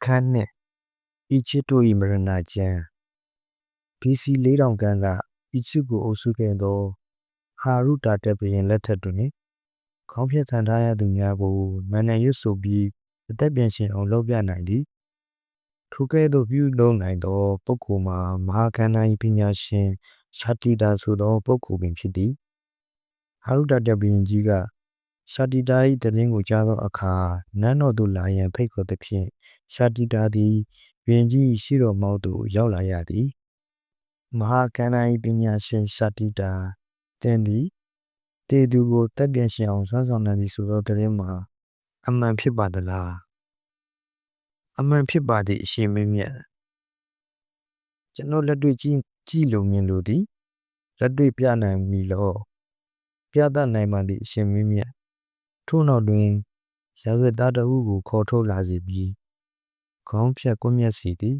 အခန်းနှစ်အီဂျစ်တို့၏မရဏကျမ်း BC 4000ခန့်ကအီဂျစ်ကိုအုပ်စုခဲ့သောဟာရုတာတက်ဘုရင်လက်ထက်တွင်ခေါင်းဖြတ်ခံထားရသူများကိုမန်နန်ရွတ်ဆိုပြီးအသက်ပြန်ရှင်အောင်လုပ်ပြနိုင်သည်ထိုကဲ့သို့ပြုလုပ်နိုင်သောပုဂ္ဂိုလ်မှာမဟာကန္နာ၏ပညာရှင်ရှာတီတာဆိုသောပုဂ္ဂိုလ်ပင်ဖြစ်သည်ဟာရုတာတက်ဘုရင်ကြီးကရှာတီတာ၏သတင်းကိုကြားသောအခါနန်းတော်သို့လာရန်ဖိတ်ခေါ်သဖြင့်ရှာတီတာသည်ဘုရင်ကြီးရှိတော်မှောက်သို့ရောက်လာရသည်မဟာကန္နာ၏ပညာရှင်ရှာတီတာသင်သည်တေသူကိုတက်ပြန်ရှင်အောင်စွမ်းဆောင်နိုင်သည်ဆိုသောသတင်းမှာအမှန်ဖြစ်ပါသလားအမှန်ဖြစ်ပါသည့်အရှင်မင်းမြတ်ကျွန်တော်လက်တွေ့ကြည့်လို့မြင်လို့သည်လက်တွေ့ပြနိုင်မည်လောပြသနိုင်ပါသည့်အရှင်မင်းမြတ်ထို့နောက်တွင်ရာဇဝတ်သားတဦးကိုခေါ်ထုတ်လာစေပြီးခေါင်းဖြတ်ကွပ်မျက်စီသည်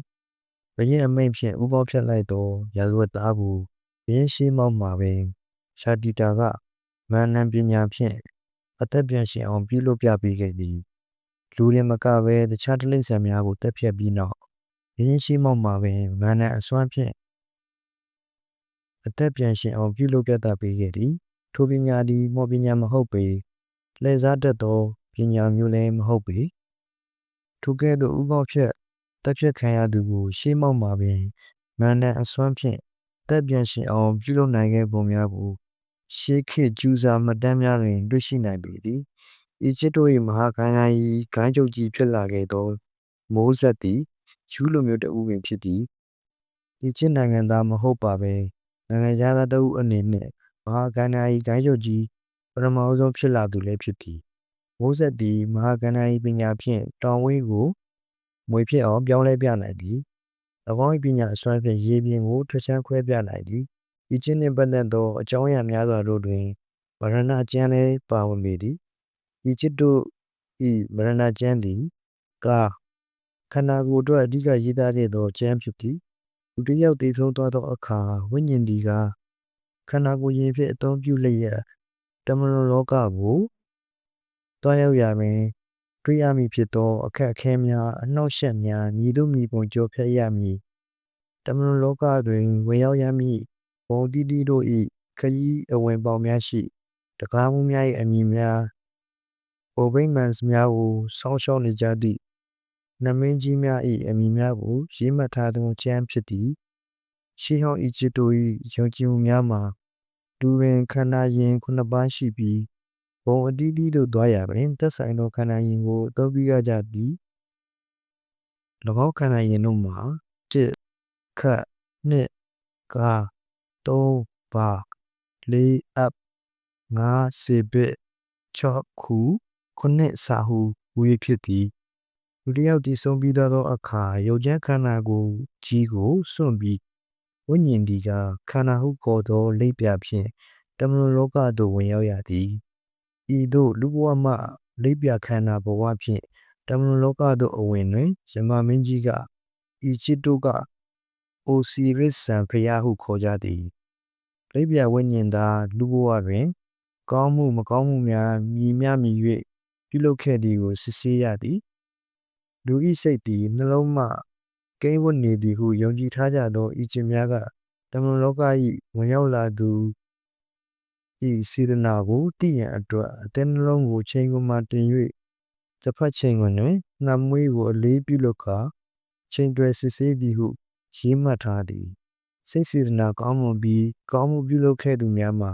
ဘုရင်အမိန့်ဖြင့်ဥပေါဖြတ်လိုက်သောရာဇဝတ်သားကိုဘုရင်ရှိမောက်မှာပင်ရှာတီတာကမန်နန်ပညာဖြင့်အသက်ပြန်ရှင်အောင်ပြုလုပ်ပြပေးခဲ့သည်လူရင်မကဘဲတခြားတိရစ္ဆာန်များကိုတက်ဖြတ်ပြီးနောက်ဘုရင်ရှိမောက်မှာပင်မန်နန်အစွမ်းဖြင့်အသက်ပြန်ရှင်အောင်ပြုလုပ်ပြသပေးခဲ့သည်ထိုပညာသည်မော်ပညာမဟုတ်ပေလှည့်စားတတ်သောပညာမျိုးလည်းမဟုတ်ပေထိုကဲ့သို့ဥပေါဖြတ်တက်ဖြတ်ခံရသူကိုရှေးမောက်မှာပင်မန်နန်အစွမ်းဖြင့်တက်ပြန်ရှင်အောင်ပြုလုပ်နိုင်ခဲ့ပုံများကိုရှေးခေတ်ကျူးစာမှတ်တမ်းများတွင်တွေ့ရှိနိုင်ပေသည်အီဂျစ်တို့၏မဟာကန္နာ၏ဂိုဏ်းချုပ်ကြီးဖြစ်လာခဲ့သောမိုးဆက်သည်ဂျူးလူမျိုးတဦးပင်ဖြစ်သည်အီဂျစ်နိုင်ငံသားမဟုတ်ပါပဲနိုင်ငံသားတဦးအနေနဲ့မဟာကန္နာ၏ဂိုဏ်းချုပ်ကြီးပထမဆုံးဖြစ်လာသူလည်းဖြစ်သည်မိုးဆက်သည်မဟာကန္နာ၏ပညာဖြင့်တောင်ဝေးကိုမွေဖြစ်အောင်ပြောင်းလဲပြနိုင်သည်၎င်း၏ပညာအစွမ်းဖြင့်ရေပြင်ကိုထွက်ချမ်းခွဲပြနိုင်သည်အီဂျစ်နှင့်ပတ်သက်သောအကြောင်းအရာများစွာတို့တွင်မရဏကျမ်းလည်းပါဝင်ပေသည်အီဂျစ်တို့၏မရဏကျမ်းသည်ခန္ဓာကိုယ်အတွက်အဓိကရေးသားခဲ့သောကျမ်းဖြစ်သည်လူတစ်ယောက်သေဆုံးသွားသောအခါဝိညာဉ်သည်ကခန္ဓာကိုယ်ရင်ဖြင့်အသုံးပြုလျက်တမန်လောကကိုတွားရောက်ရမည်တွေ့ရမည်ဖြစ်သောအခက်အခဲများအနှောက်အယှက်များမည်သို့မည်ပုံကျော်ဖြတ်ရမည်တမန်လောကတွင်ဝင်ရောက်ရမည်ဘုံတိတိတို့၏ခရီးအဝင်ပေါင်းများရှိတကားမှုများ၏အမည်များဘိုဗိမာန်များကိုစောင့်ရှောက်နေကြသည့်နမင်းကြီးများ၏အမည်များကိုရေးမှတ်ထားသောကျမ်းဖြစ်သည်ရှေးဟောင်းအီဂျစ်တို့၏ယုံကြည်မှုများမှာလူတွင်ခန္ဓာရင်9ပါးရှိပြီးဘုံအသီးသီးတို့သွားရာတွင်သက်ဆိုင်သောခန္ဓာရင်ကိုအသုံးပြုရကြသည်၎င်းခန္ဓာရင်တို့မှာ1ခတ်2ကား3ဘာ4အပ်5စေဘစ်6ခူ9စာဟုဝေးဖြစ်သည်လူတစ်ယောက်တည်ဆုံးပြီးသောအခါရုပ်ချမ်းခန္ဓာကိုယ်ကြီးကိုစွန့်ပြီးဝိညာဉ်ဒီကခန္ဓာဟုခေါ်သောလိပ်ပြဖြင့်တမန်လောကသို့ဝင်ရောက်ရသည်ဤသို့လူဘဝမှလိပ်ပြခန္ဓာဘဝဖြင့်တမန်လောကသို့အဝင်တွင်ယမမင်းကြီးကအီဂျစ်တို့ကအိုစီရစ်ဆန်ဖျားဟုခေါ်ကြသည်လိပ်ပြဝိညာဉ်သားလူဘဝတွင်ကောင်းမှုမကောင်းမှုများမြည်၍ပြုလုပ်ခဲ့သည်ကိုစစ်ဆေးရသည်လူ၏စိတ်သည်နှလုံးမှကိန်းဝတ်နေသည်ဟုယုံကြည်ထားကြသောအီဂျစ်များကတမန်လောက၏ဝင်ရောက်လာသူဤစေတနာကိုတည်ရန်အတွက်အသင်းနှလုံးကိုချိန်ခွင်မှတင်၍တစ်ဖက်ချိန်ခွင်တွင်နှမွေးကိုအလေးပြုလုပ်ကာချိန်တွယ်စစ်ဆေးသည်ဟုရေးမှတ်ထားသည်စိတ်စေတနာကောင်းမွန်ပြီးကောင်းမှုပြုလုပ်ခဲ့သူများမှာ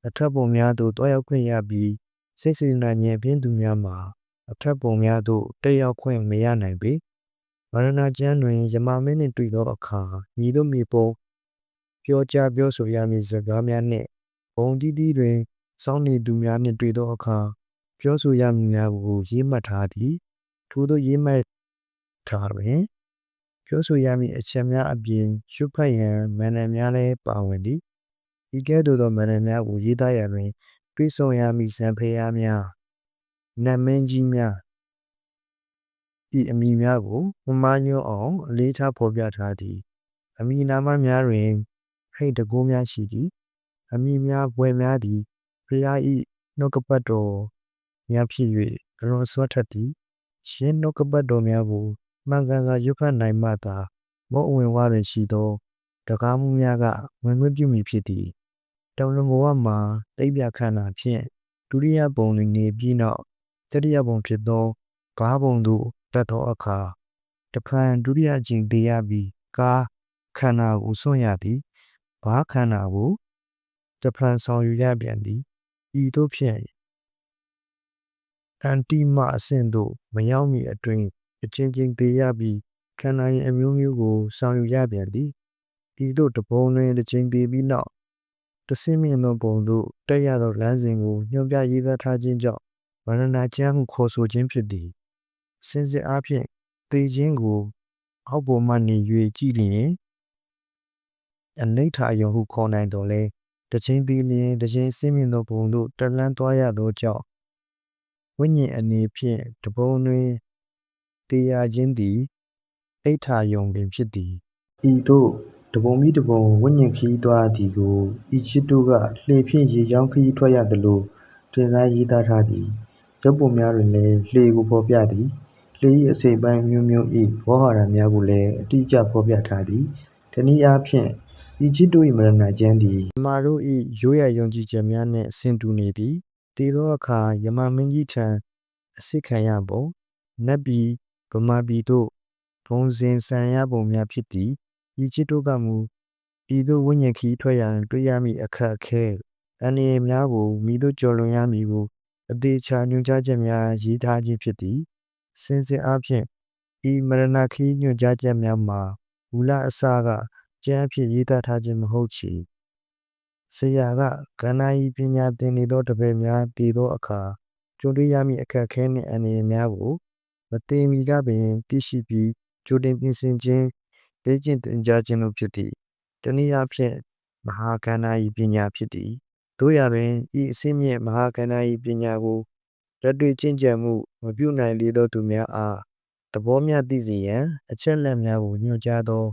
အထက်ပုံများသို့တွားရောက်ခွင့်ရပြီးစိတ်စေတနာဉာဏ်ဖြင့်သူများမှာအထက်ပုံများသို့တက်ရောက်ခွင့်မရနိုင်ပေမရဏကျမ်းတွင်ယမမင်းနှင့်တွေ့သောအခါမည်သို့မည်ပုံပြောကြားပြောဆိုရမည့်စကားများနှင့်ဘုံတီးတီးတွင်စောင့်နေသူများနှင့်တွေ့သောအခါပြောဆိုရမည်များကိုရေးမှတ်ထားသည်ထို့သောရေးမှတ်ထားတွင်ပြောဆိုရမည့်အချက်များအပြင်ရှုဖတ်ရန်မန်နန်များလည်းပါဝင်သည်ဤကဲ့သို့သောမန်နန်များကိုရေးသားရတွင်တွေ့ဆုံရမည့်ဇံဖျားများနတ်မင်းကြီးများဤအမည်များကိုမမားညွှန်းအောင်အလေးထားဖော်ပြထားသည်အမည်နာမများတွင်ဟိတ်တကိုးများရှိသည်အမည်များဘွယ်များသည်ဖျား၏နှုတ်ကပတ်တော်များဖြစ်၍အလွန်ဆွတ်ထက်သည်ရှင်းနှုတ်ကပတ်တော်များကို မှန်ကန်စွာရွတ်ဖတ်နိုင်မှသာမုတ်အဝင်ဝတွင်ရှိသောတကားမှုများကဝင်ခွင့်ပြုမည်ဖြစ်သည်တမန်ဘဝမှာလိပ်ပြခန္ဓာဖြင့်ဒုတိယပုံတွင်နေပြီးနောက်တတိယပုံဖြစ်သောကားပုံသို့တက်သောအခါတဖန်ဒုတိယအကြိမ်သေးရပြီးကားခန္ဓာကိုစွန့်ရသည်ဘားခန္ဓာကိုတဖန်ဆောင်ယူရပြန်သည်ဤသို့ဖြင့်အန်တိမအဆင့်သို့မရောက်မီအတွင်းအချင်းချင်းသေးရပြီးခန္ဓာရင်အမျိုးမျိုးကိုဆောင်ယူရပြန်သည်ဤသို့တပုံတွင်တစ်ချိန်သေးပြီးနောက်တဆင့်မြင့်သောပုံသို့တက်ရသောလမ်းစဉ်ကိုညွှန်ပြရေးသားထားခြင်းကြောင့်ဝန္ဒနာကျမ်းဟုခေါ်ဆိုခြင်းဖြစ်သည်စင်စစ်အားဖြင့်သေခြင်းကိုအောက်ပေါ်မှနေ၍ကြည့်လျင်အနိဋ္ဌာယုံဟုခေါ်နိုင်တော်လဲတစ်ချိန်သေးလျင်တစ်ချိန်ဆင့်မြင့်သောပုံသို့တက်လှမ်းသွားရသောကြောင့်ဝိညာဉ်အနေဖြင့်တပုံတွင်တေရခြင်းသည်အိဋ္ဌာယုံပင်ဖြစ်သည်ဤသို့တပုံပြီးတပုံဝိညာဉ်ခရီးသွားသည်ကိုဤချစ်တို့ကလှေဖြင့်ရေကြောင်းခရီးထွက်ရသလိုတင်စားရေးသားထားသည်ရုပ်ပုံများတွင်လည်းလှေကိုဖော်ပြသည်လှေ၏အစိတ်ပိုင်းမျိုးမျိုး၏ဝေါဟာရများကိုလည်းအတိအကျဖော်ပြထားသည်တနည်းအားဖြင့်ဤချစ်တို့၏မရဏကျမ်းသည်ယမတို့၏ရိုးရာယုံကြည်ချက်များနှင့်ဆင်တူနေသည်တည်သောအခါယမမင်းကြီးထံအစစ်ခံရပုံနတ်ပြည်ဗမာပြည်သို့ဘုံစဉ်ဆန်ရပုံများဖြစ်သည်ဤချစ်တို့ကမူဤသို့ဝိညာဉ်ခရီးထွက်ရန်တွေ့ရမည့်အခက်အခဲအန္တရာယ်များကိုမိတို့ကျော်လွန်ရမည်ကိုအသေးချာညွှန်ကြားချက်များရေးထားခြင်းဖြစ်သည်စင်စစ်အားဖြင့်ဤမရဏခရီးညွှန်ကြားချက်များမှာမူလအစကကျမ်းအဖြစ်ရေးသားထားခြင်းမဟုတ်ချေဆရာကကဏ္ဍဤပညာသင်နေသောတပည့်များတည်သောအခါကြုံတွေ့ရမည့်အခက်အခဲနှင့်အန္တရာယ်များကိုမသိမီကပင်သိရှိပြီးကြိုတင်ပြင်ဆင်ခြင်းလေ့ကျင့်သင်ကြားခြင်းတို့ဖြစ်သည်တနည်းအားဖြင့်မဟာကဏ္ဍဤပညာဖြစ်သည်တို့ရတွင်ဤအစင်းမြင့်မဟာကဏ္ဍဤပညာကိုလက်တွေ့ကျင့်ကြံမှုမပြုနိုင်သေးသောသူများအားသဘောမျှသိစေရန်အချက်အလက်များကိုညွှန်ကြားသော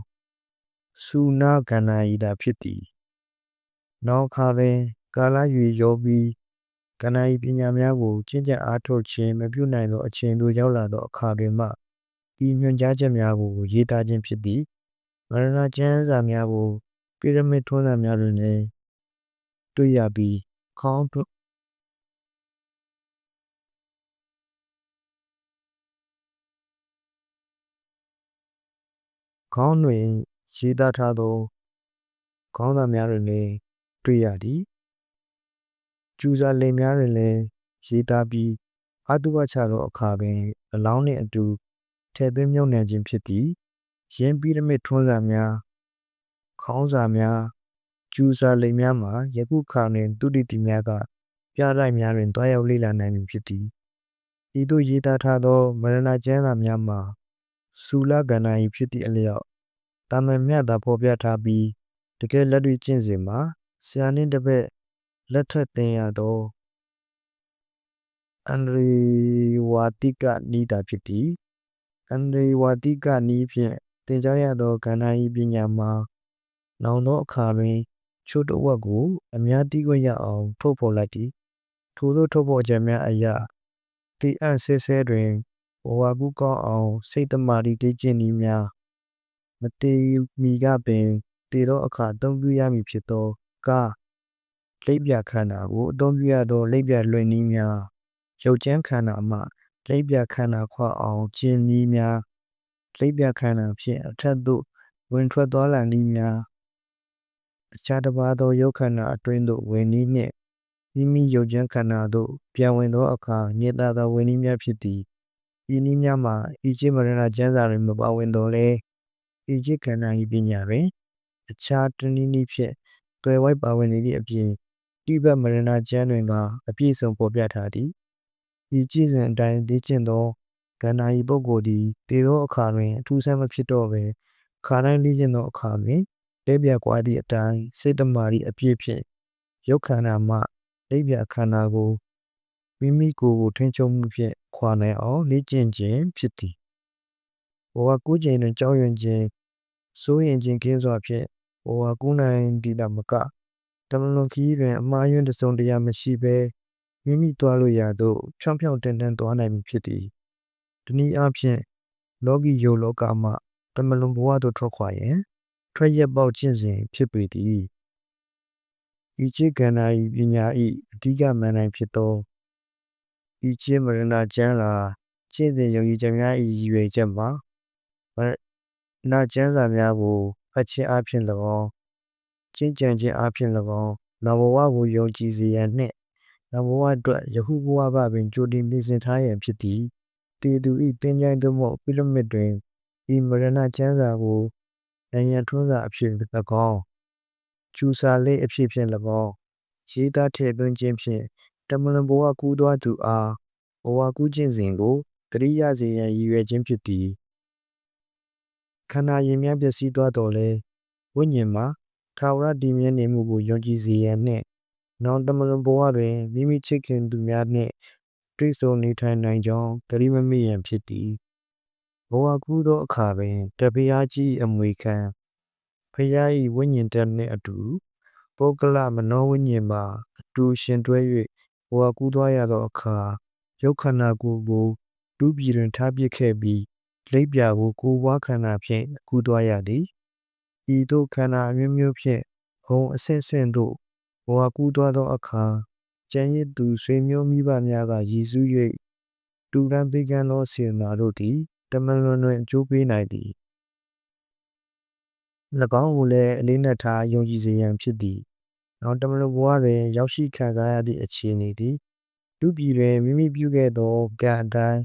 စုနာကဏ္ဍဤသာဖြစ်သည်နောက်ခါတွင်ကာလရွေရောပြီးကဏ္ဍဤပညာများကိုကျင့်ကြံအားထုတ်ခြင်းမပြုနိုင်သောအချိန်သို့ရောက်လာသောအခါတွင်မှဤညွှန်ကြားချက်များကိုရေးသားခြင်းဖြစ်သည်မရဏကျမ်းစာများကိုပိရမစ်ထွန်းစာများတွင်လည်းတွေ့ရပြီးခေါင်းတွင်ရေးသားထားသောခေါင်းစာများတွင်လည်းတွေ့ရသည်ကျူစာလိမ်များတွင်လည်းရေးသားပြီးအတုပချသောအခါပင်အလောင်းနှင့်အတူထည့်သွင်းမြုပ်နှံခြင်းဖြစ်သည်ယင်းပိရမစ်ထွန်းစာများခေါင်းစာများကျူစာလိမ်များမှာယခုခါတွင်သုတေသီများကပြတိုက်များတွင်တွားရောက်လေ့လာနိုင်မည်ဖြစ်သည်ဤသို့ရေးသားထားသောမရဏကျမ်းစာများမှာစူလကဏ္ဍ၏ဖြစ်သည့်အလျောက်တာမန်မြတ်သာဖော်ပြထားပြီးတကယ်လက်တွေ့ကျင့်စဉ်မှာဆရာနှင့်တပည့်လက်ထပ်သင်ရသောအန္ဒရေဝါတိကနီးသာဖြစ်သည်အန္ဒရေဝါတိကနီးဖြင့်သင်ကြားရသောကဏ္ဍ၏ပညာမှာနောင်သောအခါတွင်ချို့တစ်ဝက်ကိုအများသိခွင့်ရအောင်ထုတ်ဖော်လိုက်သည်ထိုသို့ထုတ်ဖော်ချက်များအရတိအံ့ဆဲဆဲတွင်ဘဝကူးကောင်းအောင်စိတ်တမာတိလေ့ကျင့်နည်းများမတေမီကပင်တည်သောအခါအသုံးပြုရမည်ဖြစ်သောကားလိပ်ပြခန္ဓာကိုအသုံးပြုရသောလိပ်ပြလွှင့်နည်းများရုပ်ကျမ်းခန္ဓာမှလိပ်ပြခန္ဓာခွအောင်ကျင့်နည်းများလိပ်ပြခန္ဓာဖြင့်အထက်သို့ဝင်ထွက်သွားလာနည်းများအခြားတစ်ပါးသောရုပ်ခန္ဓာအတွင်းသို့ဝင်နည်းနှင့်မိမိရုပ်ကျမ်းခန္ဓာသို့ပြန်ဝင်သောအခါညင်သာသောဝင်နည်းများဖြစ်သည်ဤနည်းများမှာဤจิตမရဏကျမ်းစာတွင်မပါဝင်တော်လဲဤจิตခန္ဓာ၏ပညာတွင်အခြားတနည်းနည်းဖြင့်တွယ်ဝိုက်ပါဝင်နေသည့်အပြင်တိဘတ်မရဏကျမ်းတွင်ကအပြည့်စုံပေါ်ပြထားသည်ဤကြည်စဉ်အတိုင်းလေ့ကျင့်သောကဏ္ဍ၏ပုဂ္ဂိုလ်သည်တည်သောအခါတွင်အထူးဆန်းမဖြစ်တော့ပဲခါတိုင်းလေ့ကျင့်သောအခါတွင်လက်ပြကွာသည့်အတိုင်းစိတ်တမာတိအပြည့်ဖြင့်ရုပ်ခန္ဓာမှလက်ပြခန္ဓာကိုမိမိကိုယ်ကိုထိန်းချုပ်မှုဖြင့်ခွာနိုင်အောင်လေ့ကျင့်ခြင်းဖြစ်သည်ဘဝကူးချိန်တွင်ကြောက်ရွံ့ခြင်းစိုးရိမ်ခြင်းကင်းစွာဖြင့်ဘဝကူးနိုင်သည့်သာမကတမန်တော်ခရီးတွင်အမှားယွင်းတစ်စုံတစ်ရာမရှိဘဲမိမိသွားလို့ရသို့ချောင်းဖြောင်းတန်တန်သွားနိုင်မည်ဖြစ်သည်တနည်းအားဖြင့် လောကီယုတ်လောကမှတမလွန်ဘဝသို့ထွက်ခွာရန်ထွက်ရက်ပေါက်ကျင့်စဉ်ဖြစ်ပေသည်ဤချစ်ကန္နာ၏ပညာ၏အဓိကမန်တိုင်းဖြစ်သောဤချစ်မရဏကျမ်းလာကျင့်စဉ်ယုံကြည်ချက်များ၏ရည်ရွယ်ချက်မှာနာကျမ်းစာများကိုဖတ်ခြင်းအပြင်၎င်းကျင့်ကြံခြင်းအပြင်၎င်းနောက်ဘဝကိုယုံကြည်စေရန်နှင့်နောက်ဘဝအတွက်ယခုဘဝကပင်ကြိုတင်ပြင်ဆင်ထားရန်ဖြစ်သည်တေသူ၏တင်းကြိုင်သို့မဟုတ်ပိရမစ်တွင်ဤမရဏကျမ်းစာကိုနိုင်ငံထွန်းစာအဖြစ်၎င်းကျူစာလေးအဖြစ်ဖြင့်၎င်းရေးသားထည့်သွင်းခြင်းဖြင့်တမလွန်ဘဝကူးသွားသူအားဘဝကူးခြင်းစဉ်ကိုကရိယာစေရန်ရည်ရွယ်ခြင်းဖြစ်သည်ခန္ဓာရင်များပျက်စီးသွားတော်လဲဝိညာဉ်မှာထာဝရတည်မြဲနေမှုကိုယုံကြည်စေရန်နှင့်နောင်တမလွန်ဘဝတွင်မိမိချစ်ခင်သူများနှင့်တွေ့ဆုံနေထိုင်နိုင်ကြောင်းသတိမမေ့ရန်ဖြစ်သည်ဘဝကူးသောအခါတွင်တပည့်အားကြီးအမွေခံဖရာ၏ဝိညာဉ်တက်နှင့်အတူပုဂ္ဂလမနောဝိညာဉ်မှာအတူရှင်တွဲ၍ဘဝကူးသွားရသောအခါရုပ်ခန္ဓာကိုယ်ကိုတူးပြည်တွင်ထားပစ်ခဲ့ပြီးလိပ်ပြာကိုကိုယ်ပွားခန္ဓာဖြင့်ကူးသွားရသည်ဤသို့ခန္ဓာအမျိုးမျိုးဖြင့်ဘုံအဆင့်ဆင့်သို့ဘဝကူးသွားသောအခါကျန်ရစ်သူဆွေမျိုးမိဘများကရည်စူး၍တူရန်ပေးကမ်းသောစေနာတို့သည်တမန်တော်တွင်အကျိုးပေးနိုင်သည်၎င်းကိုလည်းအလေးနက်ထားယုံကြည်စေရန်ဖြစ်သည်နောက်တမန်တော်ဘဝတွင်ရောက်ရှိခံစားရသည့်အခြေအနေသည်လူပြည်တွင်မိမိပြုခဲ့သောကံအတိုင်း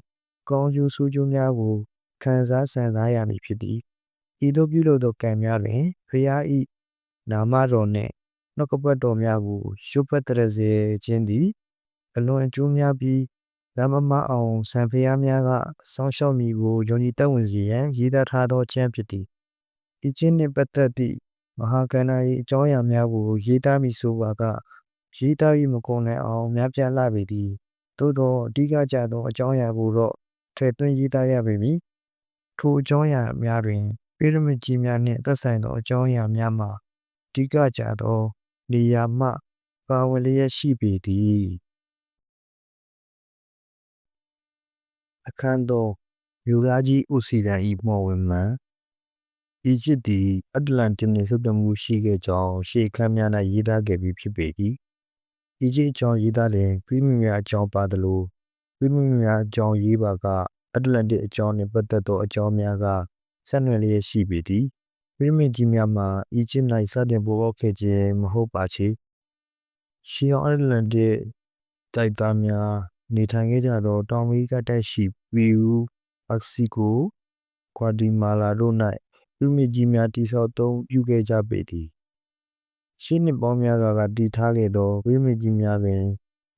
ကောင်းကျိုးဆိုးကျိုးများကိုခံစားဆင်စားရမည်ဖြစ်သည်ဤသို့ပြုလုပ်သောကံများတွင်ဖရာ၏နာမတော်နှင့်နှုတ်ကပတ်တော်များကိုရွတ်ဖတ်တရစေခြင်းသည်အလွန်အကျိုးများပြီးဓမ္မမအောင်ဆံဖရာများကစောင့်ရှောက်မည်ကိုယုံကြည်တတ်ဝင်စေရန်ရည်သားထားသောကျမ်းဖြစ်သည်ဤခြင်းနှင့်ပတ်သက်သည့်မဟာကန္နာ၏အကြောင်းအရာများကိုရေးသားမည်ဆိုပါကရေးသားပြီးမကုန်နိုင်အောင်များပြားလှပေသည်သို့သောအဓိကကျသောအကြောင်းအရာကိုတော့ထည့်သွင်းရေးသားရပေမည်ထိုအကြောင်းအရာများတွင်ပိရမစ်ကြီးများနှင့်သက်ဆိုင်သောအကြောင်းအရာများမှာအဓိကကျသောနေရာမှပါဝင်လျက်ရှိပေသည်အခန်းသောမြို့သားကြီးဥစီဒန်၏မော်ဝင်မှန်အီဂျစ်သည်အတ္တလန္တိတ်နှင့်ဆက်သွယ်မှုရှိခဲ့ကြောင်းရှေးအခန်းများ၌ရေးသားခဲ့ပြီးဖြစ်ပေသည်အီဂျစ်အကြောင်းရေးသားလျင်ပြည့်မြများအကြောင်းပါသလိုပြည့်မြများအကြောင်းရေးပါကအတ္တလန္တိတ်အကြောင်းနှင့်ပတ်သက်သောအကြောင်းများကဆက်နွယ်လျက်ရှိပေသည်ပြည့်မြကြီးများမှာအီဂျစ်၌စတင်ပေါ်ပေါက်ခဲ့ခြင်းမဟုတ်ပါချေရှေးအတ္တလန္တိတ်တိုက်သားများနေထိုင်ခဲ့ကြသောတောင်အမေရိကတိုက်ရှိပီရူးမက္ကဆီကိုဂွါတီမာလာတို့၌ပြည့်မြကြီးများတည်ဆောက်သုံးပြုခဲ့ကြပေသည်ရှေးနှစ်ပေါင်းများစွာကတည်ထားခဲ့သောပြည့်မြကြီးများတွင်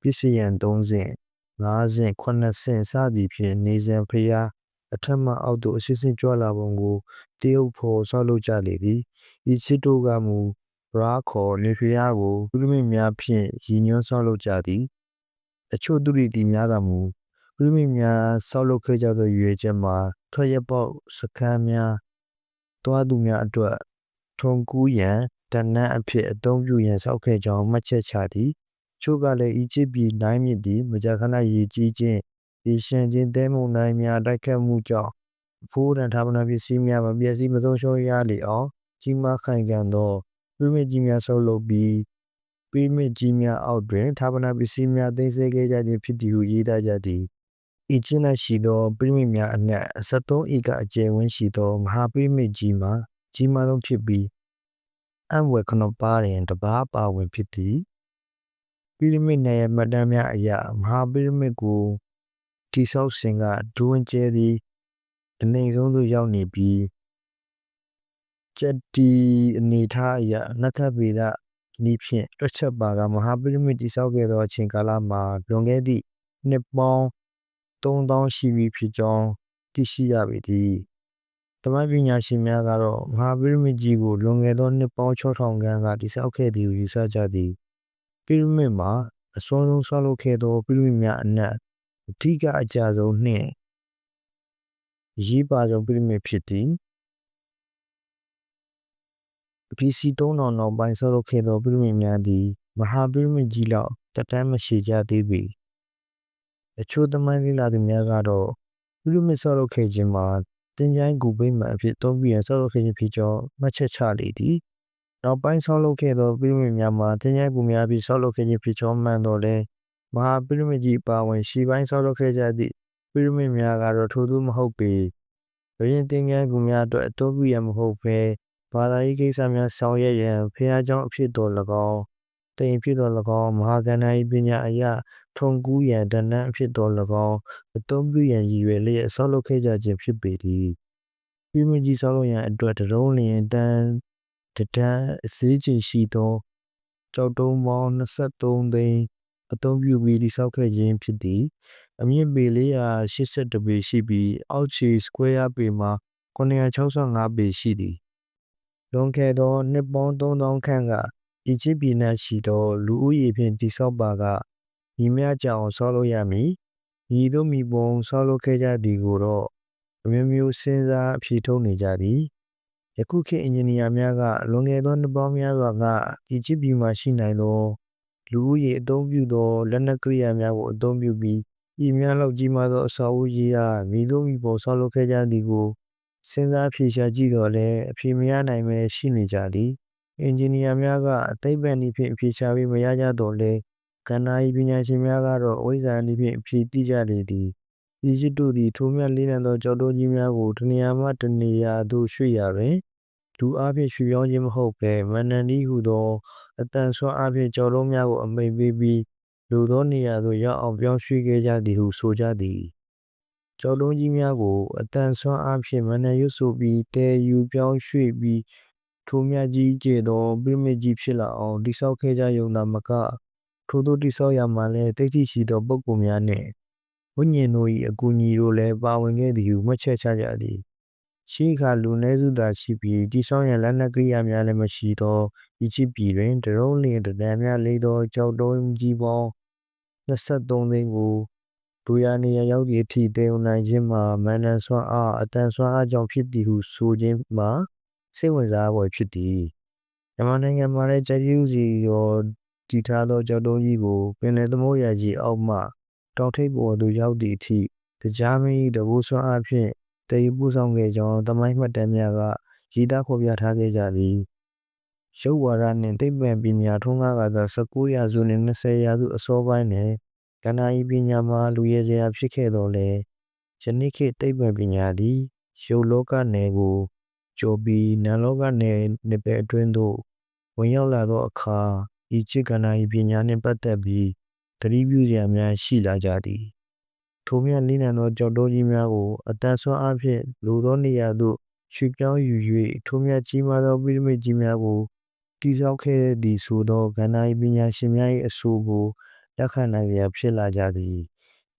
ပစ္စယံ3ဆင့်5ဆင့်9ဆင့်စသည်ဖြင့်နေစဉ်ဖရာအထက်မှအောက်သို့အစစ်စစ်ကြွလာပုံကိုတရုတ်ဖော်ဆောက်လုပ်ကြလေသည်ဤစစ်တို့ကမူဘရာခေါ်နေဖရာကိုပြည့်မြများဖြင့်ရည်ညွှန်းဆောက်လုပ်ကြသည်အချို့သူရိတီများကမူပြည့်မြများဆောက်လုပ်ခဲ့ကြသောရွေချက်မှာထွက်ရပေါက်စခန်းများတွားသူများအတွက်ထုံကူးရန်တဏ္ဍအဖြစ်အသုံးပြုရန်ဆောက်ခဲ့ကြောင်းမှတ်ချက်ချသည်ချို့ကလည်းအီဂျစ်ပြည်နိုင်မြစ်သည်မကြာခဏရေကြီးခြင်းရေရှမ်းခြင်းတဲမုန်တိုင်းများတိုက်ခတ်မှုကြောင့်အဖိုးတန်ဌာပနာပစ္စည်းများမပျက်စီးမဆုံးရှုံးရလေအောင်ကြီးမားခိုင်ခံ့သောပြိမစ်ကြီးများဆောက်လုပ်ပြီးပြိမစ်ကြီးများအောက်တွင်ဌာပနာပစ္စည်းများသိမ်းဆည်းခဲ့ကြခြင်းဖြစ်သည်ဟုရေးသားကြသည်အီဂျစ်၌ရှိသောပြိမစ်များအနက်73ဧကအကျယ်ဝန်းရှိသောမဟာပြိမစ်ကြီးမှာကြီးမားဆုံးဖြစ်ပြီးအံ့ဖွယ်9ပါးတွင်တစ်ပါးပါဝင်ဖြစ်သည်ပြိမစ်နယ်မှတ်တမ်းများအရမဟာပြိမစ်ကိုတိဆောက်စဉ်ကဒူးဝင်ကျဲသည်အနိမ့်ဆုံးသို့ရောက်နေပြီးကျက်တီအနေထားအရနက္ခဗေဒနည်းဖြင့်တွက်ချက်ပါကမဟာပြိမစ်တိဆောက်ခဲ့သောအချိန်ကာလမှာလွန်ခဲ့သည့်နှစ်ပေါင်း3000ရှိပြီဖြစ်ကြောင်းသိရှိရပေသည်သမိုင်းပညာရှင်များကတော့မဟာပြိမစ်ကြီးကိုလွန်ခဲ့သောနှစ်ပေါင်း6000ခန့်ကတိဆောက်ခဲ့သည်ဟုယူဆကြသည်ပြိမစ်မှာအစောဆုံးဆောက်လုပ်ခဲ့သောပြိမစ်များအနက်အထူးအကျဆုံးနှင့်အရေးပါဆုံးပြိမစ်ဖြစ်သည်BC 3000နောက်ပိုင်းဆောက်လုပ်ခဲ့သောပြိမစ်များသည်မဟာပြိမစ်ကြီးလောက်တက်တမ်းမရှိကြသေးပေအချို့သမိုင်းလေ့လာသူများကတော့ပြိမစ်ဆောက်လုပ်ခဲ့ခြင်းမှာ တင်ချိုင်းကူပိမှန်အဖြစ်သုံးပြီးရန်ဆောက်လုပ်ခဲ့ခြင်းဖြစ်ကြောင်းမှတ်ချက်ချလေသည်နောက်ပိုင်းဆောက်လုပ်ခဲ့သောပိရမစ်များမှာတင်ချိုင်းကူများပြီးဆောက်လုပ်ခဲ့ခြင်းဖြစ်ကြောင်းမှန်တော်လဲမဟာပိရမစ်ကြီးပါဝင်ရှေ့ပိုင်းဆောက်လုပ်ခဲ့ကြသည့်ပိရမစ်များကတော့ထိုသို့မဟုတ်ပေရင်းတင်ချိုင်းကူများအတွက်အသုံးပြုရန်မဟုတ်ဘဲဘာသာရေးကိစ္စများဆောင်ရွက်ရန်ဖျားเจ้าအဖြစ်တော်၎င်းတိမ်ဖြစ်တော်၎င်းမဟာကဏ္ဍ၏ပညာအရာထုံကူးရန်တဏ္ဍအဖြစ်တော်၎င်းအသုံးပြုရန်ရည်ရွယ်လျက်ဆောက်လုပ်ခဲ့ကြခြင်းဖြစ်ပေသည်ပိရမစ်ကြီးဆောက်လုပ်ရန်အတွက်တရုံးလျင်တန်းအသေးချိန်ရှိသောကျောက်တုံးပေါင်း23သိန်းအသုံးပြုပြီးတည်ဆောက်ခဲ့ခြင်းဖြစ်သည်အမြင့်ပေ481ပေရှိပြီးအောက်ခြေစကွဲယားပေမှာ965ပေရှိသည်လွန်ခဲ့သောနှစ်ပေါင်း3000ခန့်ကအီဂျစ်ပြည်၌ရှိသောလူဦးရေဖြင့်တည်ဆောက်ပါကညီမျှကြအောင်ဆောက်လုပ်ရမည်ညီတို့မိဘုံဆောက်လုပ်ခဲ့ကြသည်ကိုတော့အမျိုးမျိုးစဉ်းစားအဖြေထုတ်နေကြသည်ယခုခေတ်အင်ဂျင်နီယာများကလွန်ခဲ့သောနှစ်ပေါင်းများစွာကအီဂျစ်ပြည်မှာရှိနိုင်သောလူဦးရေအသုံးပြုသောလက်နက်ကိရိယာများကိုအသုံးပြုပြီးဤများလောက်ကြီးမားသောအဆောက်အဦကြီးအားမိတို့မိဘဆောက်လုပ်ခဲ့ကြသည်ကိုစဉ်းစားဖြေရှာကြည့်တော့လဲအဖြေမရနိုင်ပဲရှိနေကြသည်အင်ဂျင်နီယာများကအသိပ္ပံနည်းဖြင့်ဖြေရှာပြီးမရကြတော့လဲကဏ္ဍဤပညာရှင်များကတော့အဝိဇ္ဇာနည်းဖြင့်ဖြေသိကြလေသည်အီဂျစ်တို့သည်ထိုမြတ်လေးလံသောကျောက်တုံးကြီးများကိုတနေရာမှတနေရာသို့ရွှေ့ရာတွင်လူအားဖြင့်ရွှေ့ပြောင်းခြင်းမဟုတ်ဘဲမန္တန်ဤဟုသောအတန်ဆွမ်းအားဖြင့်ကျောက်တုံးများကိုအမိန်ပေးပြီးလူသောနေရာသို့ရောက်အောင်ပြောင်းရွှေ့ခဲ့ကြသည်ဟုဆိုကြသည်ကျောက်တုံးကြီးများကိုအတန်ဆွမ်းအားဖြင့်မန္တန်ရွတ်ဆိုပြီးတဲယူပြောင်းရွှေ့ပြီးထိုမြတ်ကြီးကျဲသောပိရမစ်ကြီးဖြစ်လာအောင်တည်ဆောက်ခဲ့ကြရုံသာမကထိုသို့တည်ဆောက်ရာမှာလည်းတိတ်ထိရှိသောပုဂ္ဂိုလ်များနှင့်ဝိညာဉ်တို့၏အကူအညီတို့လည်းပါဝင်ခဲ့သည်ဟုမှတ်ချက်ချကြသည်ရှေးအခါလူနည်းစုသာရှိပြီးတည်ဆောက်ရန်လက်နက်ကိရိယာများလည်းမရှိသောအီဂျစ်ပြည်တွင်တရုံးလျင်တဒံများလေးသောကျောက်တုံးကြီးပေါင်း23သိန်းကိုဒူရနေရရောက်သည့်အထိတည်ယူနိုင်ခြင်းမှာမန္တန်ဆွမ်းအားအတန်ဆွမ်းအားကြောင့်ဖြစ်သည်ဟုဆိုခြင်းမှာစိတ်ဝင်စားဖွယ်ဖြစ်သည်မြန်မာနိုင်ငံမှာလည်းကျိုက်ဦးစီရောတည်ထားသောကျောက်တုံးကြီးကိုပင်လယ်သမုဒ္ဒရာကြီးအောက်မှတောင်ထိပ်ပေါ်သို့ရောက်သည့်အထိတရားမင်း၏တကူဆွမ်းအားဖြင့်တည်ယူပို့ဆောင်ခဲ့ကြောင်းသမိုင်းမှတ်တမ်းများကရေးသားဖော်ပြထားခဲ့ကြသည်ရုပ်ဝါဒနှင့်သိပ္ပံပညာထွန်းကားကာသာ19ရာစုနှင့်20ရာစုအစောပိုင်းတွင်ကဏ္ဍဤပညာမှာလူရည်စရာဖြစ်ခဲ့တော်လဲယနေ့ခေတ်သိပ္ပံပညာသည်ရုပ်လောကနယ်ကိုကျော်ပြီးနာမ်လောကနယ်နှစ်ပဲအတွင်းသို့ဝင်ရောက်လာသောအခါဤจิตကဏ္ဍဤပညာနှင့်ပတ်သက်ပြီးသတိပြုစရာများရှိလာကြသည်ထိုမြတ်လေးနံသောကျောက်တုံးကြီးများကိုအတန်ဆွမ်းအားဖြင့်လိုသောနေရာသို့ရွှေ့ပြောင်းယူ၍ထိုမြတ်ကြီးမားသောပိရမစ်ကြီးများကိုတည်ဆောက်ခဲ့သည်ဆိုသောကဏ္ဍဤပညာရှင်များ၏အဆိုကိုလက်ခံနိုင်ရဖြစ်လာကြသည်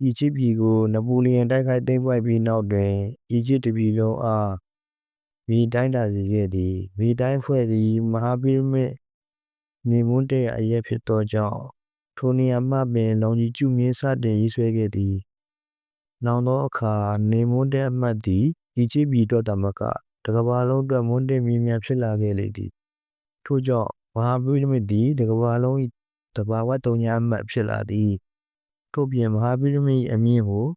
အီဂျစ်ပြည်ကိုနပိုလီယန်တိုက်ခိုက်သိမ်းပိုက်ပြီးနောက်တွင်အီဂျစ်တပြည်လုံးအားမြေတိုင်းတာစေခဲ့သည်မြေတိုင်းဖွဲ့သည်မဟာပိရမစ်နေမွန်းတဲ့အရက်ဖြစ်သောကြောင့်ထိုနေရာမှပင်လောင်ကြီးကျူမြင့်စတင်ရေးဆွဲခဲ့သည်နောက်သောအခါနေမွန်းတဲ့အမှတ်သည်အီဂျစ်ပြည်အတွက်သာမကတကမ္ဘာလုံးအတွက်မွန်းတဲ့မြေများဖြစ်လာခဲ့လေသည်ထို့ကြောင့်မဟာပိရမစ်သည်တကမ္ဘာလုံး၏တဘာဝတုံညာအမှတ်ဖြစ်လာသည်ထို့ပြင်မဟာပိရမစ်အမြင့်ကို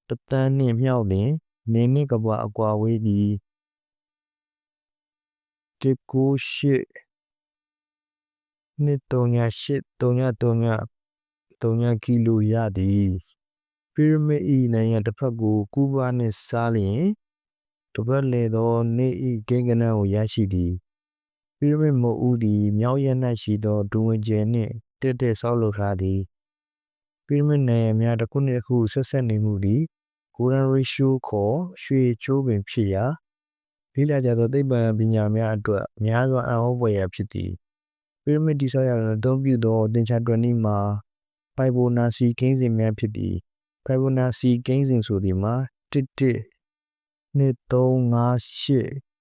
တသန်းနှင့်မြောက်လျင်နေနှင့်ကမ္ဘာအကွာဝေးသည်198 238 ကီလိုရသည်ပိရမစ်၏နိုင်ငံတစ်ဖက်ကိုကူးဘားနှင့်စားလျင်တစ်ပတ်လည်သောနေ့၏ကိန်းဂဏန်းကိုရရှိသည်ပိရမစ်မုတ်ဦးသည်မြောက်ရက်၌ရှိသောဒူဝင်ကျယ်နှင့်တည့်တည့်ဆောက်လုပ်ထားသည်ပိရမစ်နိုင်ငံများတစ်ခုနှင့်တစ်ခုဆက်ဆက်နေမှုသည် Golden Ratio ခေါ်ရွှေချိုးပင်ဖြစ်ရာလေ့လာကြသောသိပ္ပံပညာများအတွက်များစွာအံ့ဩဖွယ်ရာဖြစ်သည်ပိရမစ်တည်ဆောက်ရာတွင်အသုံးပြုသောသင်္ချာတွက်နည်းမှာဖိုင်ဘိုနာစီကိန်းစဉ်များဖြစ်သည်ဖိုင်ဘိုနာစီကိန်းစဉ်ဆိုသည်မှာ11 2358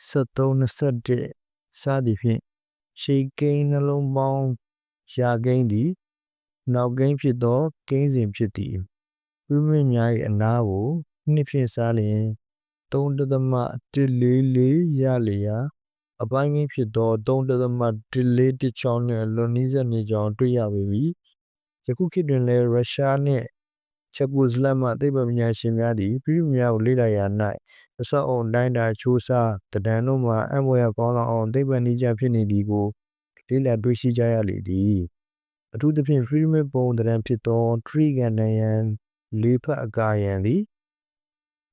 7321စသည်ဖြင့်ရှေ့ကိန်းနှလုံးပေါင်းရာကိန်းသည်နောက်ကိန်းဖြစ်သောကိန်းစဉ်ဖြစ်သည်ပိရမစ်များ၏အနားကိုနှစ်ဖြင့်စားလျင်3.144 ရလေရာအပိုင်းကိန်းဖြစ်သော3.1416နှင့်အလွန်နီးစပ်နေကြောင်းတွေ့ရပေပြီယခုခေတ်တွင်လည်းရုရှားနှင့် ချက်ကိုဇလတ်မှသိပ္ပံပညာရှင်များသည်ပြိပများကိုလေ့လာရာ၌အဆောက်အုံတိုင်းတာချိုးစားတဒံတို့မှာအံ့ဖွယ်ကောင်းအောင်သိပ္ပံနည်းကျဖြစ်နေသည်ကိုလေ့လာတွေ့ရှိကြရလေသည်အထူးသဖြင့်ဖရီမစ်ပုံတဒံဖြစ်သောထရီကန်တန်ယံလေးဖက်အကာယံသည်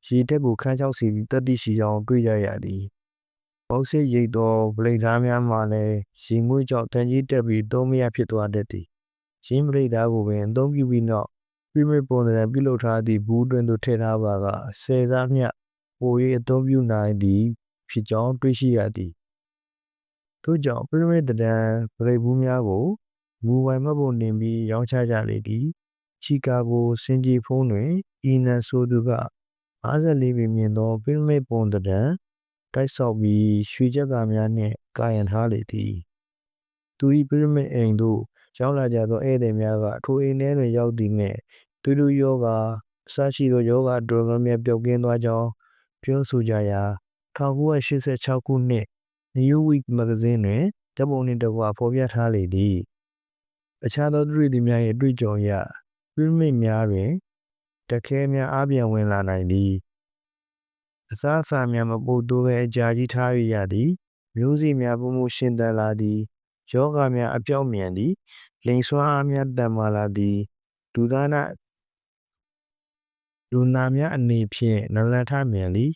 ရေတက်ကိုခန်းချောက်စီတတိရှိကြောင်းတွေ့ကြရသည်ပေါက်စစ်ရိတ်သောဗလိတ်ဓားများမှလည်းရေငွေ့ကြောင့်တန်ကြီးတက်ပြီးသုံးမရဖြစ်သွားတတ်သည်ရင်းဗလိတ်ဓားကိုပင်အသုံးပြုပြီးနောက်ပြိမစ်ပုံစံပြုလုပ်ထားသည့်ဘူးတွင်သို့ထည့်ထားပါကဆယ်စားမျှပို၍အသုံးပြုနိုင်သည်ဖြစ်ကြောင်းတွေ့ရှိရသည်ထို့ကြောင့်ပြိမစ်တံဗလိတ်ဘူးများကိုမူပိုင်မှတ်ပုံတင်ပြီးရောင်းချကြလေသည်ချီကာဂိုစင်ဂျီဖုန်းတွင်အီနန်ဆိုသူက54ပေမြင့်သောပြိမစ်ပုံတံတိုက်ဆောက်ပြီးရွှေကြက်ကာများနှင့်ကာရံထားလေသည်သူ၏ပြိမစ်အိမ်သို့ရောက်လာကြသောဧည့်သည်များကထိုအိမ်ထဲတွင်ရောက်သည်နှင့်သွေးတိုးရောဂါအစရှိသောရောဂါတော်များများပျောက်ကင်းသွားကြောင်းပြောဆိုကြရာ1986ခုနှစ် Newsweek မဂ္ဂဇင်းတွင်ဓာတ်ပုံနှင့်တကွဖော်ပြထားလေသည်အခြားသောသူတွေများ၏အတွေ့အကြုံအရပြိမစ်များတွင်တခဲများအားပြန်ဝင်လာနိုင်သည်အစားအစာများမပို့တိုးပဲအကြာကြီးထားရသည်မျိုးစေ့များပုံမှုရှင်သန်လာသည်ယောဂများအပြောက်မြန်သည်လိန်စွမ်းအားများတန်မာလာသည်လူနာများအနေဖြင့်နလန်ထမြန်သည်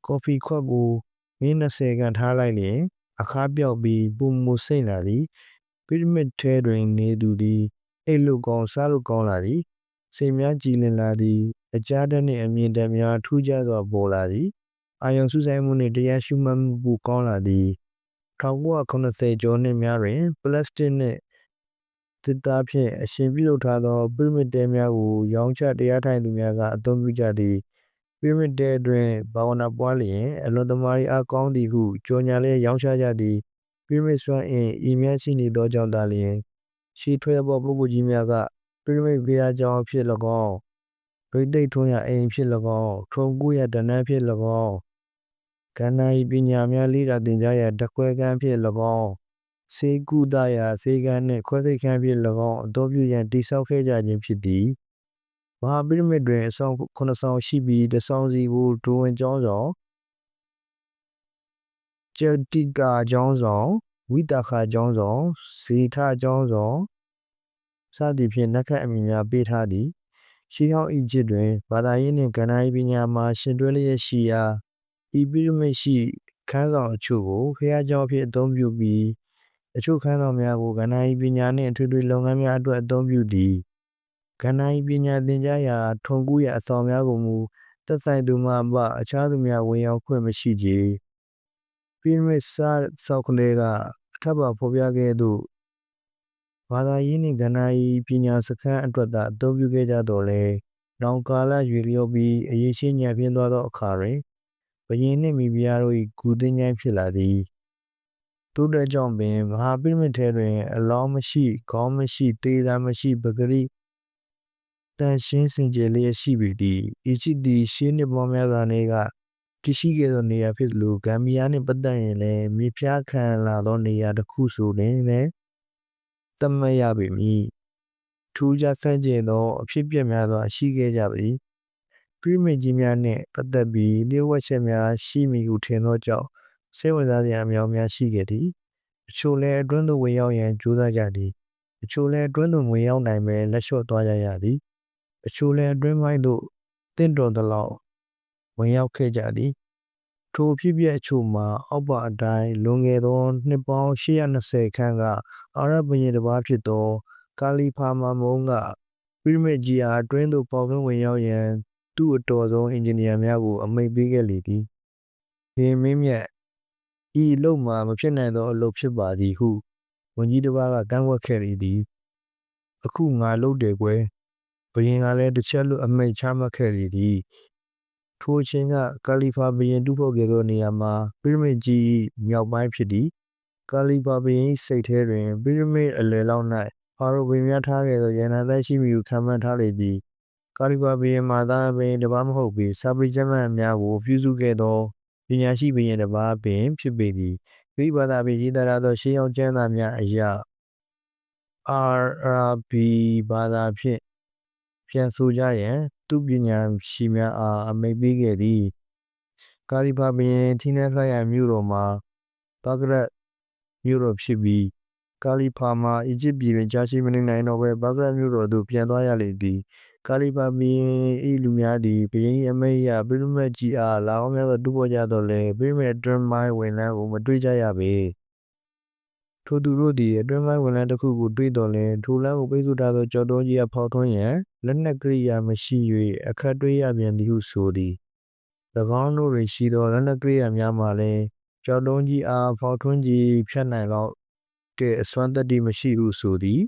ကော်ဖီခွက်ကိုမိနစ်20ခန့်ထားလိုက်လျင်အခါပြောက်ပြီးပုံမှုစိမ့်လာသည်ပြိမစ်ထဲတွင်နေသူသည်အိတ်လို့ကောင်းစားလို့ကောင်းလာသည်စိတ်များကြည်လင်လာသည်အကြမ်းနှင့်အမြင့်တက်များထူးခြားစွာပေါ်လာသည်အာယုံစုဆိုင်မှုနှင့်တရားရှုမှတ်မှုပိုကောင်းလာသည်1980ကျော်နှစ်များတွင်ပလတ်စတစ်နှင့်သစ်သားဖြင့်အရှင်ပြုလုပ်ထားသောပြိမစ်တဲများကိုရောင်းချတရားထိုင်သူများကအသုံးပြုကြသည်ပြိမစ်တဲတွင်ဘာဝနာပွားလျင်အလွန်သမားအားကောင်းသည်ဟုကြော်ညာလျက်ရောင်းချကြသည်ပြိမစ်စွမ်းအင်ဤများရှိနေသောကြောင့်သာလျှင်ရှေးထွေးသောပုဂ္ဂိုလ်ကြီးများကပြိမစ်ဘုရားကျောင်းဖြစ်၎င်းဒိတ်သိက်ထွန်းရာအိမ်ဖြစ်၎င်းထုံကူရတဏ္ဍဖြစ်၎င်းကဏ္ဍဤပညာများလေ့လာသင်ကြားရာဓာတ်ခွဲခန်းဖြစ်၎င်းဆေးကုသရာဆေးခန်းနှင့်ခွဲစိတ်ခန်းဖြစ်၎င်းအသုံးပြုရန်တည်ဆောက်ခဲ့ကြခြင်းဖြစ်သည်မဟာပြိမစ်တွင်အဆောင်9ဆောင်ရှိပြီးတစ်ဆောင်စီကိုဒိုဝင်ကျောင်းဆောင်ကျတိကာကျောင်းဆောင်ဝိတာခကျောင်းဆောင်ဇေထကျောင်းဆောင်စသည်ဖြင့်နက္ခတ်အမည်များပေးထားသည်ရှေးဟောင်းအီဂျစ်တွင်ဘာသာရေးနှင့်ကဏ္ဍရေးပညာမှာရှင်တွဲလျက်ရှိရာဤပြိမစ်ရှိခန်းဆောင်အချို့ကိုဘုရားကျောင်းအဖြစ်အသုံးပြုပြီးအချို့ခန်းဆောင်များကိုကဏ္ဍရေးပညာနှင့်အထွေထွေလုပ်ငန်းများအတွက်အသုံးပြုသည်ကဏ္ဍရေးပညာသင်ကြားရာထုံကူရာအဆောင်များကိုမူသက်ဆိုင်သူမှအခြားသူများဝင်ရောက်ခွင့်မရှိကြပြိမစ်ဆောက်ကလေးကအထက်ပါဖော်ပြခဲ့သို့ဘာသာရေးနှင့်ကဏ္ဍရေးပညာစခန်းအတွက်သာအသုံးပြုခဲ့ကြတော့လဲနောင်ကာလရွေလျောပြီးအရေးချင်းညံပြင်းသွားသောအခါတွင်ဘုရင်နှင့်မိဖုရားတို့၏ဂူသင်္ချိုင်းဖြစ်လာသည်ထို့အတွက်ကြောင့်ပင်မဟာပြိမစ်ထဲတွင်အလောင်းမရှိခေါင်းမရှိသေတာမရှိပဂရိတန်ရှင်းစင်ကြယ်လျက်ရှိပေသည်အီဂျစ်သည်ရှေးနှစ်ပေါင်းများစွာနေကတရှိခဲ့သောနေရာဖြစ်သလိုဂမ်ဘီယာနှင့်ပတ်သက်ရင်လည်းမြေပြားခံလာသောနေရာတစ်ခုဆိုတွင်လည်းသတ်မှတ်ရပေမည်ထူးခြားဆန်းကျင်သောအဖြစ်အပျက်များစွာရှိခဲ့ကြသည်ပြိမစ်ကြီးများနှင့်ပတ်သက်ပြီးလျှို့ဝှက်ချက်များရှိမည်ဟုထင်သောကြောင့်စိတ်ဝင်စားစရာအများများရှိခဲ့သည်အချို့လည်းအတွင်းသို့ဝင်ရောက်ရန်ကြိုးစားကြသည်အချို့လည်းအတွင်းသို့ဝင်ရောက်နိုင်ပဲလက်လျှော့သွားကြရသည်အချို့လည်းအတွင်းပိုင်းသို့တင့်တော်သလောက်ဝင်ရောက်ခဲ့ကြသည်ထိုဖြစ်ပျက်အချို့မှာအောက်ပါအတိုင်းလွန်ခဲ့သောနှစ်ပေါင်း820ခန့်ကအာရဗ်ဘုရင်တစ်ပါးဖြစ်သောကာလီဖာမာမုန်းကပြိမစ်ကြီးအားအတွင်းသို့ပေါက်ကွင်းဝင်ရောက်ရန်သူ့အတော်ဆုံးအင်ဂျင်နီယာများကိုအမိန့်ပေးခဲ့လေသည်ဘုရင်မင်းမြတ်ဤအလုပ်မှာမဖြစ်နိုင်သောအလုပ်ဖြစ်ပါသည်ဟုဝန်ကြီးတစ်ပါးကကန့်ကွက်ခဲ့လေသည်အခုငါလုပ်တယ်ကွယ်ဘုရင်ကလည်းတစ်ချက်လို့အမိန့်ချမှတ်ခဲ့လေသည်ထိုအချိန်ကကာလီဖာဘုရင်တူဖို့ခဲ့သောနေရာမှာပြိမစ်ကြီးမြောက်ပိုင်းဖြစ်သည်ကာလီဖာဘုရင်စိတ်ထဲတွင်ပြိမစ်အလယ်လောက်၌ဖာရိုဘုရင်များထားခဲ့သောရဟန္တာသက်ရှိမည်ဟုခန့်မှန်းထားလေသည်ကာလီဖာဘုရင်မှာသာဘုရင်တစ်ပါးမဟုတ်ပေစာပေကျမ်းများကိုပြုစုခဲ့သောပညာရှိဘုရင်တစ်ပါးပင်ဖြစ်ပေသည်ဂရိဘာသာဖြင့်ရေးသားထားသောရှေးဟောင်းကျမ်းစာများအရ RRB ဘာသာဖြင့် ပြန်ဆိုကြရန်သူပညာရှိများအားအမိန့်ပေးခဲ့သည်ကာလီဖာဘုရင်ထိနှက်လိုက်ရာမြို့တော်မှာဘာဂရတ်မြို့တော်ဖြစ်ပြီးကာလီဖာမှာအီဂျစ်ပြည်တွင်ကြာရှည်မနေနိုင်တော့ဘဲဘာဂရတ်မြို့တော်သို့ပြန်သွားရလေသည်ကာလီဖာဘုရင်၏လူများသည်ဘုရင်၏အမိန့်အရပြိရမတ်ကြီးအားလာအောင်များစွာတူးဖော်ကြသော်လည်းပြိရမတ်အတွင်းပိုင်းဝင်လမ်းကိုမတွေ့ကြရပေထိုသူတို့သည်အတွင်းပိုင်းဝင်လမ်းတစ်ခုကိုတွေ့တော်လည်းထိုလမ်းကိုပိတ်ဆို့ထားသောကြောက်တုံးကြီးအားဖောက်ထွင်းရန်လက်နက်ကိရိယာမရှိ၍အခက်တွေ့ရပြန်သည်ဟုဆိုသည်၎င်းတို့တွင်ရှိသောလက်နက်ကိရိယာများမှာလည်းကြောက်တုံးကြီးအားဖောက်ထွင်းကြီးဖြတ်နိုင်လောက်တဲ့အစွမ်းတတ္တိမရှိဟုဆိုသည်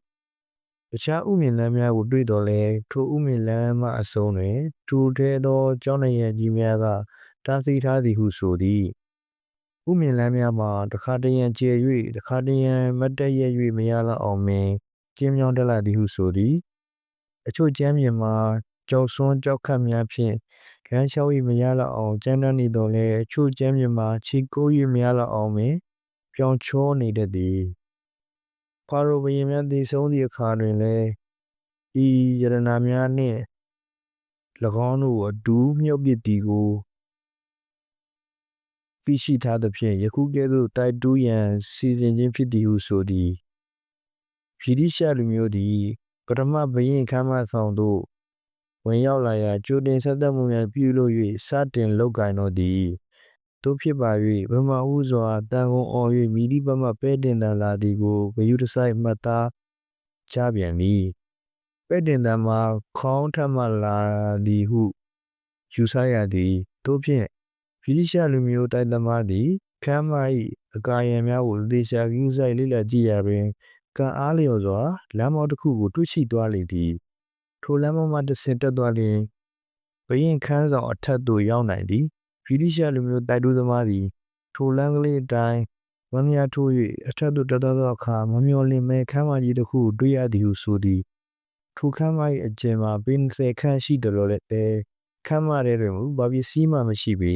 တခြားဥမင်လမ်းများကိုတွေ့တော်လဲထိုဥမင်လမ်းမှအစုံတွင်ထူထဲသောကျောင်းနရံကြီးများကတားဆီးထားသည်ဟုဆိုသည်ဥမင်လမ်းများမှာတစ်ခါတရံကျဲ၍တစ်ခါတရံမတ်တက်ရက်၍မရလောက်အောင်ပင်ကျင်းမြောင်းတက်လာသည်ဟုဆိုသည်အချို့ကျမ်းပြင်မှာကြောက်စွန်းကြောက်ခတ်များဖြင့်လမ်းလျှောက်၍မရလောက်အောင်ကျန်းတန်းနေတော်လဲအချို့ကျမ်းပြင်မှာခြေကိုး၍မရလောက်အောင်ပင်ပြောင်းချောနေတတ်သည်ဖာရိုဘုရင်များသေဆုံးသည့်အခါတွင်လည်းဤယတနာများနှင့်၎င်းတို့အတူမြုပ်ပစ်သည်ကိုသိရှိထားသဖြင့်ယခုကဲ့သို့တိုက်တူးရန်စီစဉ်ခြင်းဖြစ်သည်ဟုဆိုသည်ဗြိတိရှလူမျိုးသည်ပထမဘုရင်ခမ်းမဆောင်သို့ဝင်ရောက်လာရာကြိုတင်ဆက်သက်မှုများပြုလုပ်၍စတင်လုပ်ကိုင်တော့သည်တို့ဖြစ်ပါ၍ပမာဥစွာတန်ကုန်အော်၍မိသည့်ဘက်မှပဲ့တင်တန်လာသည်ကိုဂရုတစိုက်မှတ်သားကြပြန်သည်ပဲ့တင်တန်မှာခေါင်းထပ်မှလာသည်ဟုယူဆရသည်တို့ဖြင့်ဗြိတိရှလူမျိုးတိုက်သမားသည်ခမ်းမ၏အကာအရံများကိုသေချာဂရုစိုက်လေ့လာကြည့်ရာတွင်ကံအားလျော်စွာလမ်းမောတစ်ခုကိုတွေ့ရှိသွားလေသည်ထိုလမ်းမောမှတစ်ဆင့်တက်သွားလျှင်ဘုရင်ခန်းဆောင်အထက်သို့ရောက်နိုင်သည်ဗြိတိရှလူမျိုးတိုက်တူးသမားသည်ထိုလမ်းကလေးအတိုင်းဝမ်းများထိုး၍အထက်သို့တက်သွားသောအခါမမျှော်လင့်မဲခမ်းမကြီးတစ်ခုတွေ့ရသည်ဟုဆိုသည်ထိုခမ်းမ၏အကျယ်မှာပေ20ခန့်ရှိတော်လည်းခမ်းမထဲတွင်ဘာပစ္စည်းမှမရှိပေ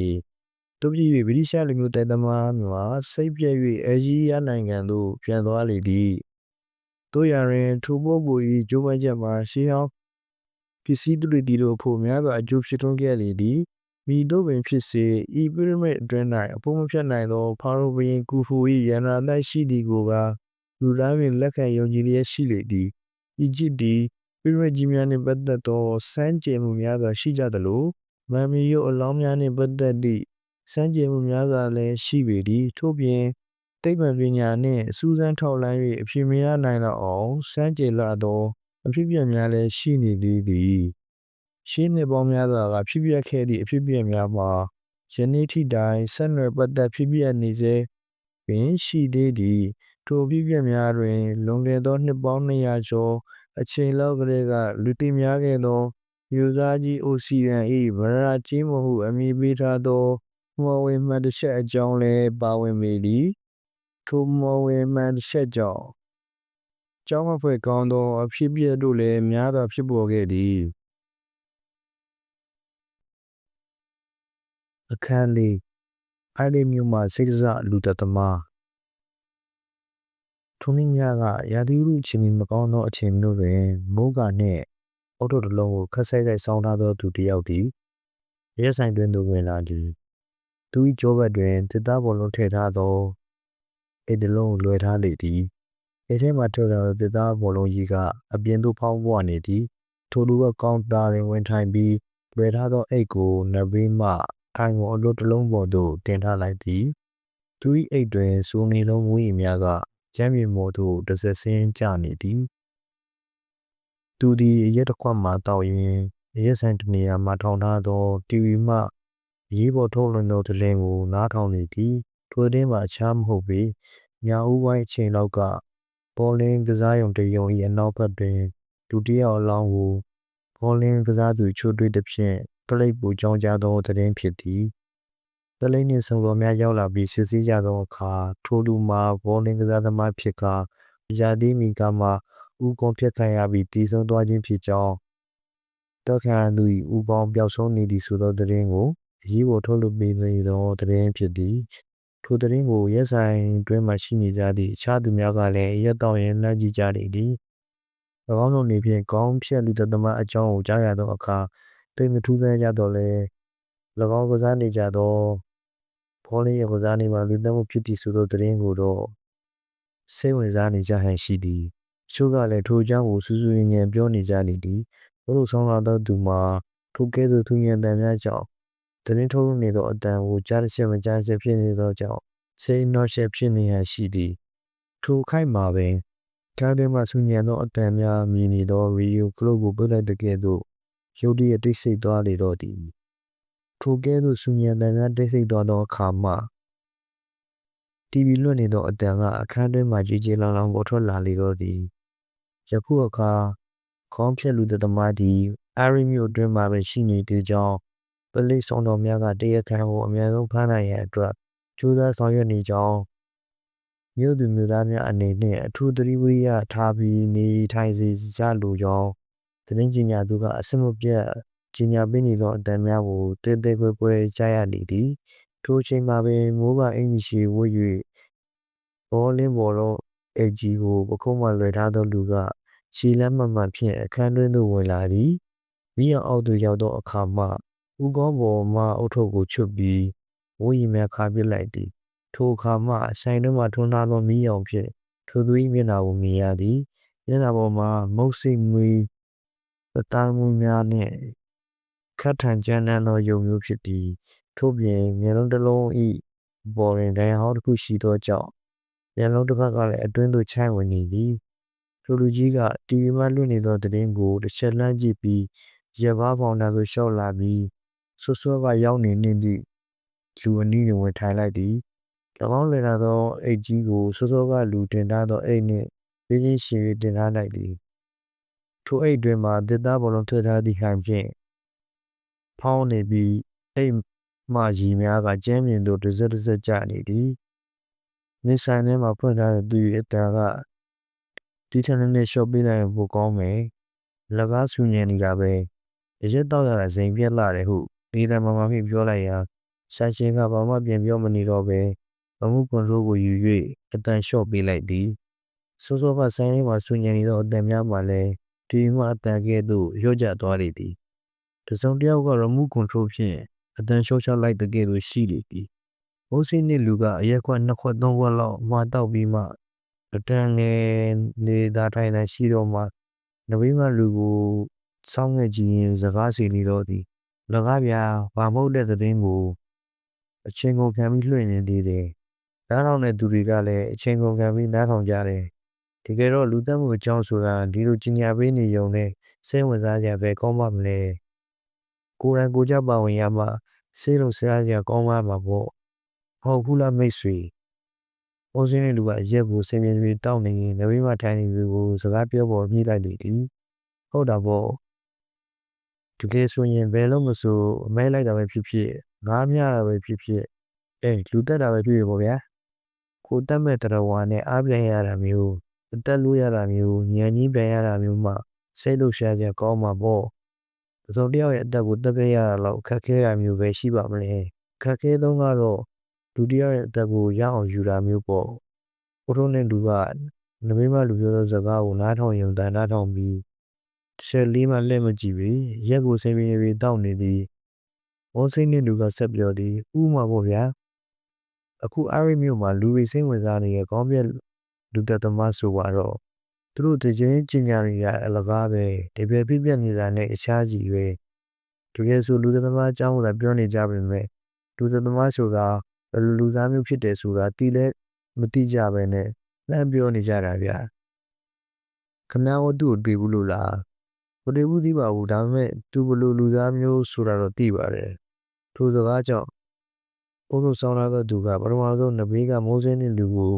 တို့ဖြစ်၍ဗြိတိရှလူမျိုးတိုက်သမားများစိတ်ပြည့်၍အကြီးရနိုင်ငံသို့ပြန်သွားလေသည်တို့ရတွင်ထိုပုဂ္ဂိုလ်၏ကြိုးပမ်းချက်မှာရှေးဟောင်းပစ္စည်းတွေတီတို့ဖို့များစွာအကျိုးဖြစ်ထွန်းခဲ့လေသည်မိတို့ပင်ဖြစ်စေဤပြိရမတ်အတွင်း၌အဖို့မဖြတ်နိုင်သောဖာရိုဘုရင်ကူဖူ၏ရန်နာတိုက်ရှိသည်ကိုကလူသားပင်လက်ခံယုံကြည်လျက်ရှိလေသည်အီဂျစ်သည်ပြိရမတ်ကြီးများနှင့်ပတ်သက်သောစမ်းကြယ်မှုများစွာရှိကြသလိုမမ်မီယုတ်အလောင်းများနှင့်ပတ်သက်သည့်စမ်းကြယ်မှုများစွာလည်းရှိပေသည်ထို့ပြင်သိပ္ပံပညာနှင့်စူးစမ်းထောက်လှမ်း၍အဖြစ်မရနိုင်တော့အောင်စမ်းကြယ်လာသောအဖြစ်အပျက်များလည်းရှိနေသေးသည်ရှေးနှစ်ပေါင်းများစွာကဖြစ်ပျက်ခဲ့သည့်အဖြစ်အပျက်များမှာယနေ့ထိတိုင်ဆက်နွယ်ပတ်သက်ဖြစ်ပျက်နေစေပင်ရှိသေးသည်ထိုအဖြစ်အပျက်များတွင်လွန်ခဲ့သောနှစ်ပေါင်း200ကျော်အချိန်လောက်ကလေးကလူသိများခဲ့သောမျိုးစားကြီးအိုစီရန်၏ဗရာကြီးမဟုအမည်ပေးထားသောမော်ဝင်မှန်တစ်ချက်အကြောင်းလည်းပါဝင်ပေသည်ထိုမော်ဝင်မှန်တစ်ချက်ကြောင့်ကြောင်းမဖွဲ့ကောင်းသောအဖြစ်အပျက်တို့လည်းများစွာဖြစ်ပေါ်ခဲ့သည်အခန်းလေးအိုင်လီမျိုးမှာစိတ်ကစားလူသက်သမားထိုနေ့ညကရာသီဥတုအချိန်မကောင်းသောအချိန်မျိုးတွင်မိုးကနှင့်အော်တိုတစ်လုံးကိုခက်ဆဲဆောင်းထားသောသူတစ်ယောက်သည်ရဲဆိုင်တွင်သို့ဝင်လာသည်သူ၏ကြောဘက်တွင်တစ်သားဘောလုံးထည့်ထားသောအိတ်တစ်လုံးကိုလွှဲထားလေသည်အိတ်ထဲမှထွက်လာသောတစ်သားဘောလုံးကြီးကအပြင်သို့ဖောင်းပွနေသည်ထိုလူကကောင်တာတွင်ဝင်ထိုင်ပြီးလွှဲထားသောအိတ်ကိုနဘေးမှထိုင်ကုန်အလွတ်တစ်လုံးပေါ်သို့တင်ထားလိုက်သည်သူ၏အိတ်တွင်စိုးနေသောမူးယစ်များကကျမ်းမြေပေါ်သို့တစ်ဆက်ဆင်းကျနေသည်သူသည်အရက်တစ်ခွက်မှတောက်ရင်းအရက်ဆိုင်တစ်နေရာမှထောင်ထားသောတီဗီမှအရေးပေါ်ထုတ်လွှင့်သောသတင်းကိုနားထောင်နေသည်ထိုသတင်းမှာအခြားမဟုတ်ပေညဦးပိုင်းအချိန်လောက်ကဘောလင်းကစားရုံတစ်ရုံ၏အနောက်ဘက်တွင်လူတစ်ယောက်အလောင်းကိုဘောလင်းကစားသူချို့တွေ့သဖြင့်ပလိတ်ပူကြောင်းကြားသောသတင်းဖြစ်သည်ပလိတ်နှင့်စုံတော်များရောက်လာပြီးစစ်ဆေးကြသောအခါထိုလူမှာဘောလင်းကစားသမားဖြစ်ကာရာသီမီကမှဦးကုန်းဖြတ်ခံရပြီးတည်ဆုံသွားခြင်းဖြစ်ကြောင်းတက်ခံသူ၏ဦးပေါင်းပျောက်ဆုံးနေသည်ဆိုသောသတင်းကိုအရေးပေါ်ထုတ်လွှင့်ပေးသောသတင်းဖြစ်သည်ထိုသတင်းကိုရဲဆိုင်တွင်မှရှိနေကြသည့်အခြားသူများကလည်းရက်တောင်ရင်လှမ်းကြည့်ကြလေသည် ၎င်းတို့နေဖြင့်ခေါင်းဖြတ်လူသက်သမားအကြောင်းကိုကြားရသောအခါတိတ်မထူးဆန်းကြတော့လဲ၎င်းကစားနေကြသောဘောလုံးရကစားနေမှာလူသက်မှုဖြစ်သည့်ဆိုသောသတင်းကိုတော့စိတ်ဝင်စားနေကြဟန်ရှိသည်ချို့ကလည်းထိုအကြောင်းကိုစူးစူးငြင်ပြောနေကြလေသည်ဘလို့ဆောင်လာသောသူမှာထိုကဲ့သို့သူဉဏ်တန်များကြောင့်သတင်းထုတ်လွှင့်နေသောအတန်ကိုကြားတစ်ချက်မကြားချက်ဖြစ်နေသောကြောင့်စိတ်နှောက်ယှက်ဖြစ်နေဟန်ရှိသည်ထိုခိုက်မှာပင်ကားထဲမှဆူညံသောအတန်များမြည်နေသောရေဒီယိုကလုတ်ကိုပိတ်လိုက်တဲ့ကဲ့သို့ရုတ်တရက်တိတ်ဆိတ်သွားလေတော့သည်ထိုကဲ့သို့ဆူညံတန်များတိတ်ဆိတ်သွားသောအခါမှTV လွှင့်နေသောအတန်ကအခန်းတွင်းမှကြီးကြီးလောင်လောင်ပေါ်ထွက်လာလေတော့သည်ယခုအခါခေါင်းဖြတ်လူသက်သမားသည်အာရီမြို့အတွင်းမှာပဲရှိနေသေးကြောင်းပလိတ်ဆောင်တော်များကတရားခံကိုအများဆုံးဖမ်းနိုင်ရန်အတွက်ကြိုးစားဆောင်ရွက်နေကြောင်းမြို့သူမြို့သားများအနေနဲ့အထူးသတိဝိရိယထားပြီးနေထိုင်စေကြလိုကြောင်းသတင်းကြေညာသူကအစမပြတ်ကြေညာပေးနေသောအတန်များကိုတဲတဲကွဲကွဲကြားရနေသည်ထိုအချိန်မှာပင်မိုးကအင်ကြီးရှည်ဝတ်၍ဘောလင်းပေါ်တော့အကြီးကိုပခုံးမှလွယ်ထားသောလူကခြေလမ်းမှန်ဖြင့်အခန်းတွင်းသို့ဝင်လာသည်မိအောင်အောက်သို့ရောက်သောအခါမှဦးခေါင်းပေါ်မှအုတ်ထုပ်ကိုချွတ်ပြီးဝိရင်များခါပစ်လိုက်သည်ထိုအခါမှဆိုင်တွင်မှထွန်းထားသောမိအောင်ဖြင့်ထိုသူ၏မျက်နှာကိုမြင်ရသည်မျက်နှာပေါ်မှာမုတ်စိတ်မွေးအသားမွေးများနှင့်ခတ်ထန်ကြမ်းတမ်းသောရုပ်မျိုးဖြစ်သည်ထို့ပြင်မျက်လုံးတစ်လုံး၏ပေါ်တွင်ဒဏ်ရာဟောင်းတစ်ခုရှိသောကြောင့်မျက်လုံးတစ်ဖက်ကလည်းအတွင်းသို့ချိုင်းဝင်နေသည်ထိုလူကြီးက TV မှလွှင့်နေသောသတင်းကိုတစ်ချက်လှမ်းကြည့်ပြီးရပ်ဘားဖောင်တာသို့လျှောက်လာပြီးဆွဆွဲကရောက်နေနှင့်သည့်လူအနီးတွင်ဝင်ထိုင်လိုက်သည်၎င်းလွယ်လာသောအိတ်ကြီးကိုစောစောကလူတင်ထားသောအိတ်နှင့်ပြင်းချင်းရှင်၍တင်ထားလိုက်သည်ထိုအိတ်တွင်မှတစ်သားဘောလုံးထည့်ထားသည့်ဟန်ဖြင့်ဖောင်းနေပြီးအိတ်မှရီများကကျမ်းပြင်သို့တစ်စက်တစ်စက်ကျနေသည်မြင်းဆိုင်ထဲမှာဖွင့်ထားတဲ့သူ၏အတန်ကဒီထက်နည်းနည်းလျှော့ပေးလိုက်ရင်ပိုကောင်းမယ်လက်ကားဆူညံနေတာပဲရက်တော့ရတာဇိမ်ပြက်လာတယ်ဟုဒီတန်မမဖြင့်ပြောလိုက်ရာဆိုင်ရှင်ကဘာမှပြန်ပြောမနေတော့ပဲအမှုကွန်ထရိုးကိုယူ၍အတန်လျှော့ပေးလိုက်သည်စောစောကဆိုင်ထဲမှာဆူညံနေသောအတန်များမှလည်းဒီမှအတန်ကဲ့သို့လျော့ကျသွားလေသည်တစုံတစ်ယောက်ကရမှုကွန်ထရိုးဖြင့်အတန်လျှော့ချလိုက်တဲ့ကဲ့သို့ရှိလေသည်မိုးစိနှင့်လူကအရက်ခွက်2ခွက်3ခွက်လောက်မှာတောက်ပြီးမှတန်ငယ်နေသာထိုင်သာရှိတော့မှနဘေးမှလူကိုစောင်းငယ်ကြည့်ရင်စကားစီနေတော့သည်လကားပြဘာမဟုတ်တဲ့သတင်းကိုအချိန်ကုန်ခံပြီးလွှင့်နေသေးတယ်နားထောင်တဲ့သူတွေကလည်းအချိန်ကုန်ခံပြီးနားထောင်ကြတယ်တကယ်တော့လူသက်မှုအကြောင်းဆိုတာဒီလိုကြီးညာပေးနေုံနဲ့စိတ်ဝင်စားကြပဲကောင်းပါမလဲကိုယ်တိုင်ကိုကြပါဝင်ရမှစိတ်လုံးစားကြကောင်းပါမှာပေါ့ဟုတ်ဘူးလားမိတ်ဆွေအိုးစင်းတဲ့လူကအရက်ကိုစင်ပြေပြေတောက်နေရင်နဘေးမှထိုင်နေလူကိုစကားပြောပေါ်မြည်လိုက်လေသည်ဟုတ်တာပေါ့တကယ်ဆိုရင်ဘယ်လို့မဆိုအမဲလိုက်တာပဲဖြစ်ဖြစ်ငားမြတာပဲဖြစ်ဖြစ်လူတက်တာပဲဖြစ်ဖြစ်ပေါ့ဗျာကိုတက်မဲ့တရဝါနဲ့အားပြန်ရတာမျိုးအသက်လို့ရတာမျိုးညံကြီးပြန်ရတာမျိုးမှစိတ်လို့ရှားကြကောင်းမှာပေါ့တစုံတစ်ယောက်ရဲ့အသက်ကိုတက်ပြရတာလောက်ခက်ခဲတာမျိုးပဲရှိပါမလဲခက်ခဲဆုံးကတော့လူတစ်ယောက်ရဲ့အသက်ကိုရအောင်ယူတာမျိုးပေါ့ကိုထိုးနဲ့လူကနဘေးမှလူပြောသောစကားကိုနားထောင်ရုံတန်နားထောင်ပြီးဆက်လေးမှလက်မကြည့်ပြီရက်ကိုစင်ပြေပြေတောက်နေသည်မိုးစိမ့်တဲ့လူကဆက်ပြောသည်ဥမှာပေါ့ဗျာအခုအားရီမြို့မှာလူတွေစိတ်ဝင်စားနေတဲ့ကောင်းပြက်လူသက်သမားဆိုတော့သူတို့တကြိမ်ကျင်ညာနေရအလကားပဲတပြည့်ပြပြနေတာနဲ့အခြားစီပဲတကယ်ဆိုလူသက်သမားအကြောင်းကိုသာပြောနေကြပါမယ်လူသက်သမားဆိုတာဘယ်လိုလူသားမျိုးဖြစ်တယ်ဆိုတာသိလဲမသိကြပဲနဲ့လှမ်းပြောနေကြတာဗျခဏဝသူ့ကိုတွေ့ဘူးလို့လားမတွေ့ဘူးသိပါဘူးဒါပေမဲ့သူဘယ်လိုလူသားမျိုးဆိုတာတော့သိပါတယ်ထိုစကားကြောင့်အိုးလို့ဆောင်းလာတဲ့သူကပထမဆုံးနဘေးကမိုးစင်းတဲ့လူကို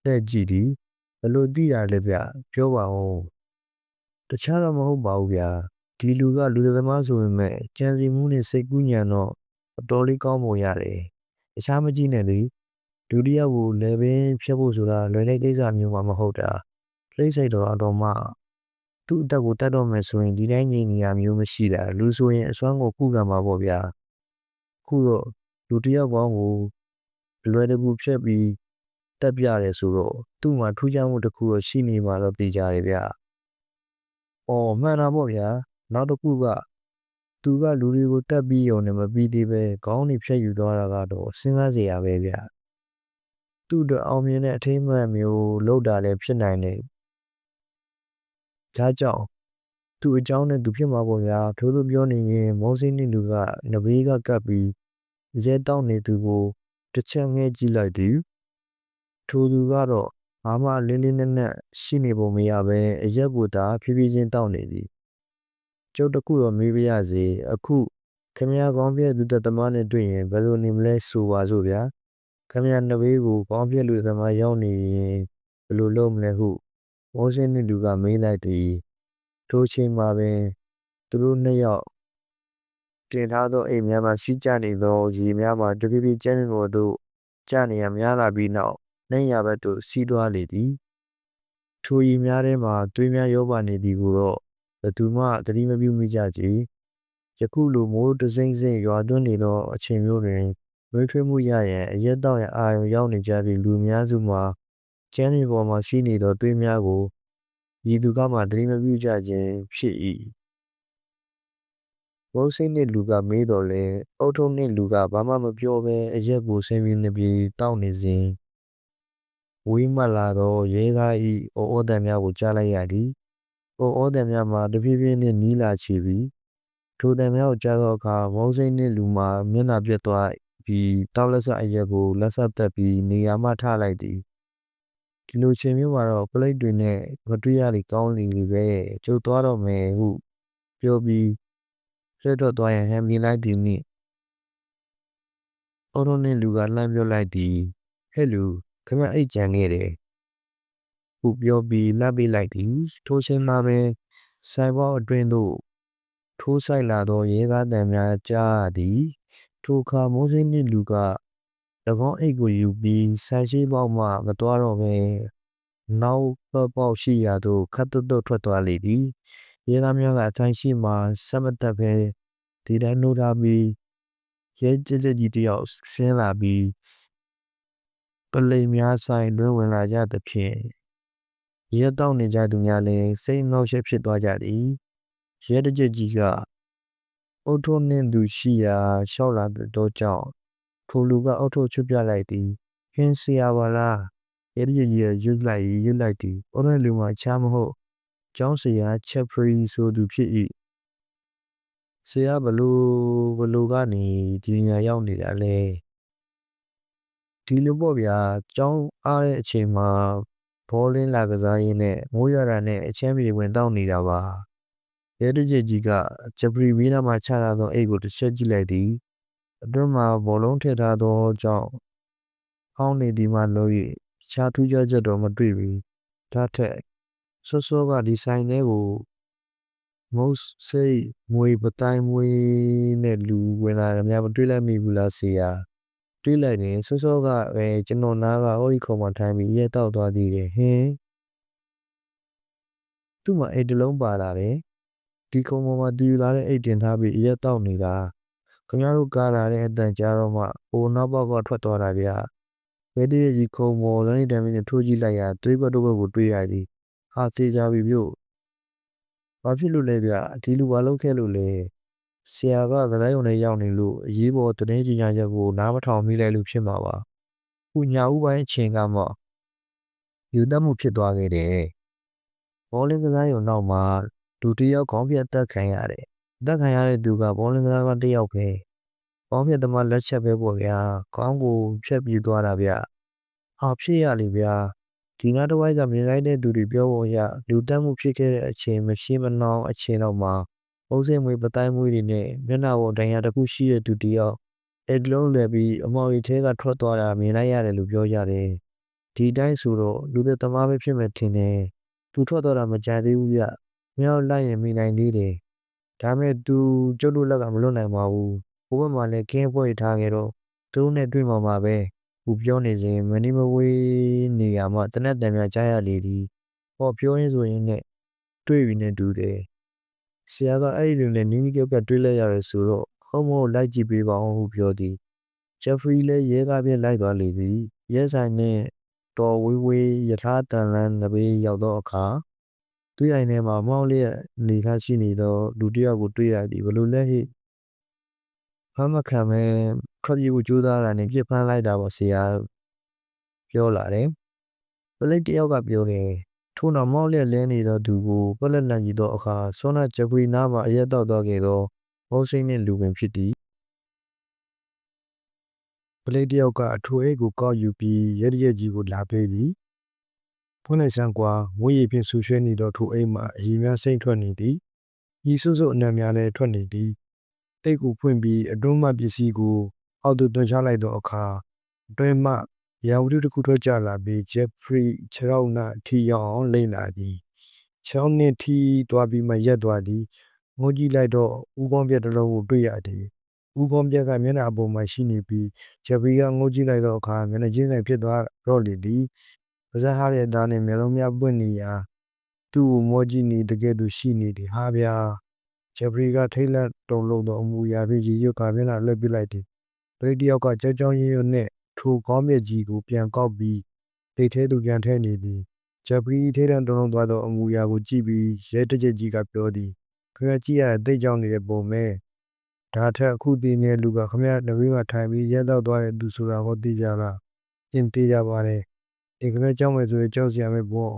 လက်ကြည့်သည်ဘယ်လိုသိတာလဲဗျပြောပါဦးတခြားတော့မဟုတ်ပါဘူးဗျာဒီလူကလူသမားဆိုပေမဲ့ကြံစီမှုနဲ့စိတ်ကူးညံတော့အတော်လေးကောင်းပုံရတယ်တခြားမကြည့်နဲ့လေလူတစ်ယောက်ကိုလည်းပင်ဖြတ်ဖို့ဆိုတာလွယ်တဲ့ကိစ္စမျိုးမှမဟုတ်တာလိမ့်စိတ်တော့မှသူ့အသက်ကိုတတ်တော့မယ်ဆိုရင်ဒီတိုင်းငြိမ်နေရမျိုးမရှိတာလူဆိုရင်အစွမ်းကိုခုခံမှာပေါ့ဗျာခုတော့လူတစ်ယောက်ကောင်းကိုအလွယ်တကူဖြတ်ပြီးတက်ပြတယ်ဆိုတော့သူ့မှာထူးခြားမှုတစ်ခုတော့ရှိနေမှာတော့သိကြတယ်ဗျ အော်မှန်တာပေါ့ဗျာနောက်တစ်ခုကသူကလူတွေကိုတက်ပြီးရုံနဲ့မပြီးသေးပဲခေါင်းတွေဖြတ်ယူသွားတာကတော့စဉ်းစားစရာပဲဗျသူ့အတွက်အောင်မြင်တဲ့အထိမ်းအမှတ်မျိုးလောက်တာလည်းဖြစ်နိုင်တယ်ဒါကြောင့်သူ့အကြောင်းနဲ့သူဖြစ်မှာပေါ့ဗျာထို့သူပြောနေရင်မောစိနေလူကနဘေးကကပ်ပြီးရဲတောင်းနေသူကိုတစ်ချက်ငဲကြည့်လိုက်သည်ထိုသူကတော့ဘာမှလင်းလင်းနက်နက်ရှိနေပုံမရပဲအရက်ကိုသာဖြည်းဖြည်းချင်းတောင်းနေသည်ကျုပ်တခုတော့မေးပြရစေအခုခမရကောင်းပြည့်သူသက်သမားနဲ့တွေ့ရင်ဘယ်လိုနေမလဲဆိုပါစို့ဗျာခမရနဘေးကိုကောင်းပြည့်လူသမားရောက်နေရင်ဘယ်လိုလုပ်မလဲဟုမောစိနေလူကမေးလိုက်သည်ထိုချိန်မှာပင်သူတို့နှစ်ယောက်တင်ထားသောအိမ်များမှာရှိကြနေသောရေများမှာတဖြည်းဖြည်းကျန်းနေပေါ်သို့ကျနေရများလာပြီးနောက်နှိမ်ရဘက်သို့စီးသွားလေသည်ထိုရေများထဲမှာသွေးများရောပါနေသည်ကိုတော့ဘသူမှသတိမပြုမိကြကြယခုလိုမိုးတစိမ့်စိမ့်ရွာသွန်းနေသောအချိန်မျိုးတွင်နှွေးထွေးမှုရရန်အရက်တောက်ရန်အာရုံရောက်နေကြသည့်လူများစုမှာကျန်းနေပေါ်မှာရှိနေသောသွေးများကိုရည်သူကမှသတိမပြုကြခြင်းဖြစ်၏ဝုတ်စိတ်နှင့်လူကမေးတော်လဲအုတ်ထုံနှင့်လူကဘာမှမပြောဘဲအရက်ကိုဆင်းပြီးနေပြီးတောက်နေစဉ်ဝေးမှလာသောရဲကား၏အော်ဩတန်များကိုကြားလိုက်ရသည်အော်ဩတန်များမှာတဖြည်းဖြည်းနှင့်နီးလာချီပြီးထိုတန်များကိုကြားသောအခါဝုတ်စိတ်နှင့်လူမှာမျက်နှာပြတ်သွားပြီးတောက်လက်ဆအရက်ကိုလက်ဆက်သက်ပြီးနေရာမှထလိုက်သည်ဒီလိုချိန်မျိုးမှာတော့ပလိတ်တွေနဲ့မတွေ့ရလေကောင်းလေပဲကျုပ်သွားတော့မယ်ဟုပြောပြီးဆွဲထွက်သွားရန်ဟန်မြင်လိုက်သည်နှင့်အော်တိုနှင့်လူကလှမ်းပြောလိုက်သည်ဟဲ့လူခမအိတ်ကြံခဲ့တယ်ဟုပြောပြီးလှမ်းပေးလိုက်သည်ထိုချိန်မှာပင်ဆိုင်ဘောက်အတွင်းသို့ထိုးဆိုင်လာသောရဲကားတံများကြားရသည်ထိုအခါမိုးစိနှင့်လူက၎င်းအိတ်ကိုယူပြီးဆိုင်ရှိပေါက်မှမသွားတော့ပဲနောက်ပေါက်ရှိရာသို့ခတ်တွတ်ထွက်သွားလေသည်ရဲသားများကအထိုင်ရှိမှဆက်မတက်ပဲဒီတိုင်းနှိုးထားပြီးရဲကြက်ကြီးတယောက်ဆင်းလာပြီးပလိမ်များဆိုင်တွင်ဝင်လာကြသဖြင့်ရဲတောက်နေကြသူများလည်းစိတ်ငေါက်ရှက်ဖြစ်သွားကြသည်ရဲတကြက်ကြီးကအုတ်ထုံးနှင့်သူရှိရာရှောက်လာတော့ကြောင့်ထိုလူကအုတ်ထုံးချွတ်ပြလိုက်သည်ဟင်းဆရာပါလားရဲတကြက်ကြီးရွတ်လိုက်သည်အုတ်ထုံးလူမှာချားမဟုတ်ကျောင်းဆရာချက်ဖရီဆိုသူဖြစ်၏ဆရာဘလို့ကနေဒီနေရာရောက်နေတာလဲဒီလိုပေါ့ဗျာကျောင်းအားတဲ့အချိန်မှာဘောလင်းလာကစားရင်းနဲ့မိုးရွာတာနဲ့အချမ်းပြေဝင်တောက်နေတာပါရဲတကြက်ကြီးကချက်ဖရီဘေးနားမှာချထားသောအိတ်ကိုတစ်ချက်ကြည့်လိုက်သည်အတွင်းမှာဘောလုံးထည့်ထားသောကြောင့်ဟောင်းနေသည်မှလို့၍ခြားထူးခြားချက်တော့မတွေ့ပြီဒါထက်စောကဒီဆိုင်ထဲကိုမုတ်စိတ်မွေပတိုင်းမွေနဲ့လူဝင်လာတယ်များမတွေ့လိုက်မိဘူးလားဆရာတွေ့လိုက်ရင်စောကပဲကျွန်တော်နားကဟောဒီခေါ်မှထိုင်ပြီးရဲတောက်သွားသေးတယ်ဟင်းသူ့မှာအိတ်တလုံးပါလာတယ်ဒီခုံပေါ်မှာတူလာတဲ့အိတ်တင်ထားပြီးရဲတောက်နေတာခင်ဗျားတို့ကားလာတဲ့အတန်ကြားတော့မှဟိုနောက်ပေါက်ကထွက်သွားတာဗျရဲတည်းကြီးခုံပေါ်လည်းတမ်းပြီးထိုးကြည့်လိုက်ရသွေးဘက်တို့ဘက်ကိုတွေ့ရသည်ဟာစေကြပြီမြို့ဘာဖြစ်လို့လဲဗျဒီလူဘာလုပ်ခဲ့လို့လဲဆရာကကလေးုံနဲ့ရောက်နေလို့အရေးပေါ်တင်းကြီးညာချက်ကိုနားမထောင်မိလိုက်လို့ဖြစ်မှာပါခုညာဦးပိုင်းအချိန်ကမှယူတတ်မှုဖြစ်သွားခဲ့တယ်ဘောလင်းကစားရုံနောက်မှာလူတယောက်ခေါင်းပြတ်တက်ခံရတယ်တက်ခံရတဲ့သူကဘောလင်းကစားတယောက်ပဲခေါင်းပြတ်သမားလက်ချက်ပဲပေါ့ဗျာခေါင်းကိုဖြတ်ပြီးသွားတာဗျဟာဖြစ်ရလေဗျာဒီနားတစ်ဝိုက်ကမြင်လိုက်တဲ့သူတွေပြောပုံရလူတက်မှုဖြစ်ခဲ့တဲ့အချိန်မရှိမနှောင်းအချိန်တော့မှာအုပ်စိတ်မွေးပတိုင်းမွေးတွေနဲ့မျက်နှာပေါ်ဒဏ်ရာတစ်ခုရှိတဲ့သူတယောက်အဲ့လုံးလည်းပြီးအမောင်ရီထဲကထွက်သွားတာမြင်လိုက်ရတယ်လို့ပြောကြတယ်ဒီတိုင်းဆိုတော့လူသက်သမားပဲဖြစ်မယ်ထင်တယ်သူထွက်သွားတာမကြသေးဘူးဗျမြောက်လိုက်ရင်မိနိုင်သေးတယ်ဒါမဲ့သူကျုပ်တို့လက်ကမလွတ်နိုင်ပါဘူးဘိုးဘက်မှလည်းကင်းပွဲထားခဲ့တော့သူတို့နဲ့တွေ့မှာပါပဲသူပြောနေစဉ်မနီမဝေးနေရမှတနက်တန်များကြားရလေသည်ဟောပြောရင်းဆိုရင်နဲ့တွေ့ပြီနဲ့တူတယ်ဆရာကအဲ့ဒီလိုနဲ့နီးနီးကပ်ကပ်တွေ့လိုက်ရတယ်ဆိုတော့ဟုတ်မဟုတ်လိုက်ကြည့်ပေးပါအောင်ဟုပြောသည်ဂျက်ဖရီလည်းရဲကားပြလိုက်သွားလေသည်ရဲဆိုင်နှင့်တော်ဝေးယထာတန်လန်းနဘေးရောက်သောအခါသူ သူ့အိမ်ထဲမှာမောင်းလျက်နေထားရှိနေတော့လူတစ်ယောက်ကိုတွေ့ရသည်ဘလို့လဲဟိဖမ်းမခံမဲထွက်ပြေးဖို့ကြိုးစားတာနဲ့ပြစ်ဖမ်းလိုက်တာပေါ့ဆရာပြောလာတယ်ပလိတ်တစ်ယောက်ကပြောတယ်ထို့နောက်မောင်းလျက်လဲနေသောသူကိုပလက်လန်ကြီးသောအခါဆောနာဂျပရီနာမှာအရက်တောက်သွားခဲ့သောမောစိမ့်နှင့်လူပင်ဖြစ်သည်ပလိတ်တစ်ယောက်ကအထိုအိတ်ကိုကောက်ယူပြီးရဲတရက်ကြီးကိုလာပေးသည်ဖွင့်လိုက်စမ်းကွာငွေရည်ဖြင့်ဆူဆွဲနေသောထိုအိတ်မှအည်များစိမ့်ထွက်နေသည်ဤစွတ်အနံများလည်းထွက်နေသည်အိတ်ကိုဖွင့်ပြီးအတွင်းမှပစ္စည်းကိုအောက်သို့တွန်းချလိုက်သောအခါအတွင်းမှရာဝတ္ထုတစ်ခုထွက်ကြလာပြီးဂျက်ဖရီခြေထောက်နှထီရောက်အောင်လိမ့်လာသည်ခြေထောက်နှင့်ထီသွားပြီးမှရက်သွားသည်ငိုကြည့်လိုက်တော့ဥကောင်းပြက်တစ်လုံးကိုတွေ့ရသည်ဥကောင်းပြက်ကမျက်နှာအပေါ်မှာရှိနေပြီးဂျက်ဖရီကငိုကြည့်လိုက်သောအခါမျက်နှာချင်းဆိုင်ဖြစ်သွားတော့လေသည်ပါးစပ်ဟားတဲ့သားနှင့်မျက်လုံးများပွင့်နေရာသူ့ကိုမောကြည့်နေတကယ်သူရှိနေသည်ဟာဗျာဂျက်ဖရီကထိတ်လန့်တုန်လှုပ်သောအမူအရာဖြင့်ရေရွတ်ကမျက်နှာလွှဲပစ်လိုက်သည်ပရိတယောက်ကကြောက်ကြောက်ရွံ့ရွံ့နှင့်ထိုကောင်းမြတ်ကြီးကိုပြန်ကောက်ပြီးတိတ်ထဲသို့ပြန်ထည့်နေသည်ဂျက်ဖရီထိတ်လန့်တုန်လှုပ်သွားသောအမူအရာကိုကြည့်ပြီးရဲတကျက်ကြီးကပြောသည်ခင်ဗျာကြည့်ရတဲ့တိတ်ကြောင်နေတဲ့ပုံမဲဒါထက်အခုတည်နေတဲ့လူကခင်ဗျားနဘေးမှာထိုင်ပြီးရက်တော့သွားတဲ့သူဆိုတာဟောသိကြလားအင်းသိကြပါတယ်ဒီခင်ဗျားကြောက်မယ်ဆိုရင်ကြောက်စရာပဲပေါ့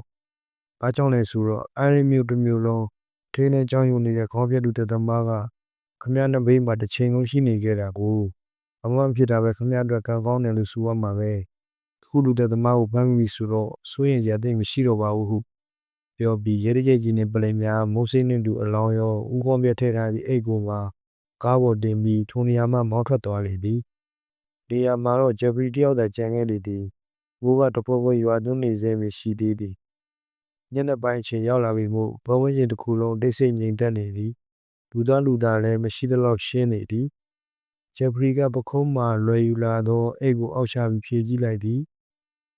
ဘာကြောင့်လဲဆိုတော့အိုင်ရီမျိုးတစ်မျိုးလုံးထင်းနဲ့ကြောင်ယူနေတဲ့ခေါင်းပြတ်လူသက်သမားကခမရနဘေးမှာတစ်ချိန်လုံးရှိနေခဲ့တာကိုအမှန်ဖြစ်တာပဲခမရအတွက်ကံကောင်းတယ်လို့ဆိုရမှာပဲခုလူသက်သမားကိုဖမ်းမိဆိုတော့စိုးရင်စရာတိတ်မရှိတော့ပါဘူးဟုပြောပြီးရဲရဲကြီးနဲ့ပလိမ်များမိုးစိမ့်နှင့်တူအလောင်းရောဥကောင်းပြတ်ထဲထားသည့်အိတ်ကိုမှကားပေါ်တင်ပြီးထိုနေရာမှမောင်းထွက်သွားလေသည်နေရာမှာတော့ဂျက်ဖရီတယောက်သာကြံခဲ့လေသည်ဘိုးကတပွဲပွဲရွာသွန်းနေစေမရှိသေးသည်ညနေပိုင်းအချိန်ရောက်လာပြီမို့ဘဝချင်းတစ်ခုလုံးတိတ်ဆိတ်ငြိမ်သက်နေသည်လူသားလည်းမရှိသလောက်ရှင်းနေသည်ဂျက်ဖရီကပခုံးမှလွယ်ယူလာသောအိတ်ကိုအောက်ချပြီးဖြည့်ကြည့်လိုက်သည်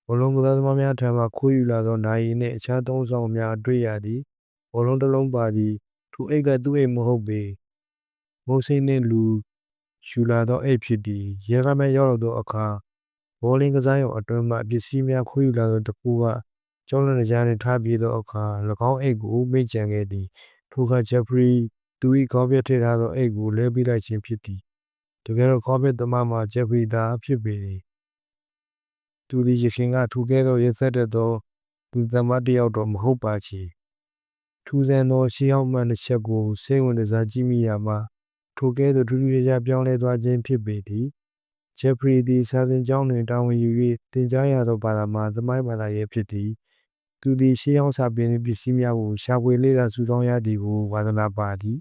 ဘောလုံးကစားသမားများထံမှခိုးယူလာသောနိုင်ရည်နှင့်အခြားသုံးဆောင်များတွေ့ရသည်ဘောလုံးတစ်လုံးပါသည်ထိုအိတ်ကသူ့အိတ်မဟုတ်ပေမုံစိမ့်နှင့်လူယူလာသောအိတ်ဖြစ်သည်ရဲကမဲရောက်သောအခါဘောလင်းကစားရုံအတွင်းမှပစ္စည်းများခိုးယူလာသောတပူကကျောင်းလက်ကြားနှင့်ထားပြေးသောအခါ၎င်းအိတ်ကိုမိတ်ကြံခဲ့သည်ထိုအခါဂျက်ဖရီသူ၏ခေါင်းပြတ်ထည့်ထားသောအိတ်ကိုလဲပေးလိုက်ခြင်းဖြစ်သည်တကယ်တော့ခေါင်းပြတ်သမားမှာဂျက်ဖရီသာဖြစ်ပေသည်သူသည်ရခင်ကထူခဲ့သောရက်ဆက်တဲ့သောလူသမားတစ်ယောက်တော့မဟုတ်ပါချေထူးဆန်းသောရှေးဟောင်းမှန်တစ်ချက်ကိုစိတ်ဝင်စားကြည့်မိရာမှာထိုကဲ့သို့ထူးထူးခြားခြားပြောင်းလဲသွားခြင်းဖြစ်ပေသည်ဂျက်ဖရီသည်စာသင်ကျောင်းတွင်တာဝန်ယူ၍သင်ကြားရသောဘာသာမှာသမိုင်းဘာသာရေးဖြစ်သည်သူသည်ရှေးဟောင်းစာပေနှင့်ပစ္စည်းများကိုရှာဖွေလေ့လာစုဆောင်းရသည်ကိုဝါသနာပါသည်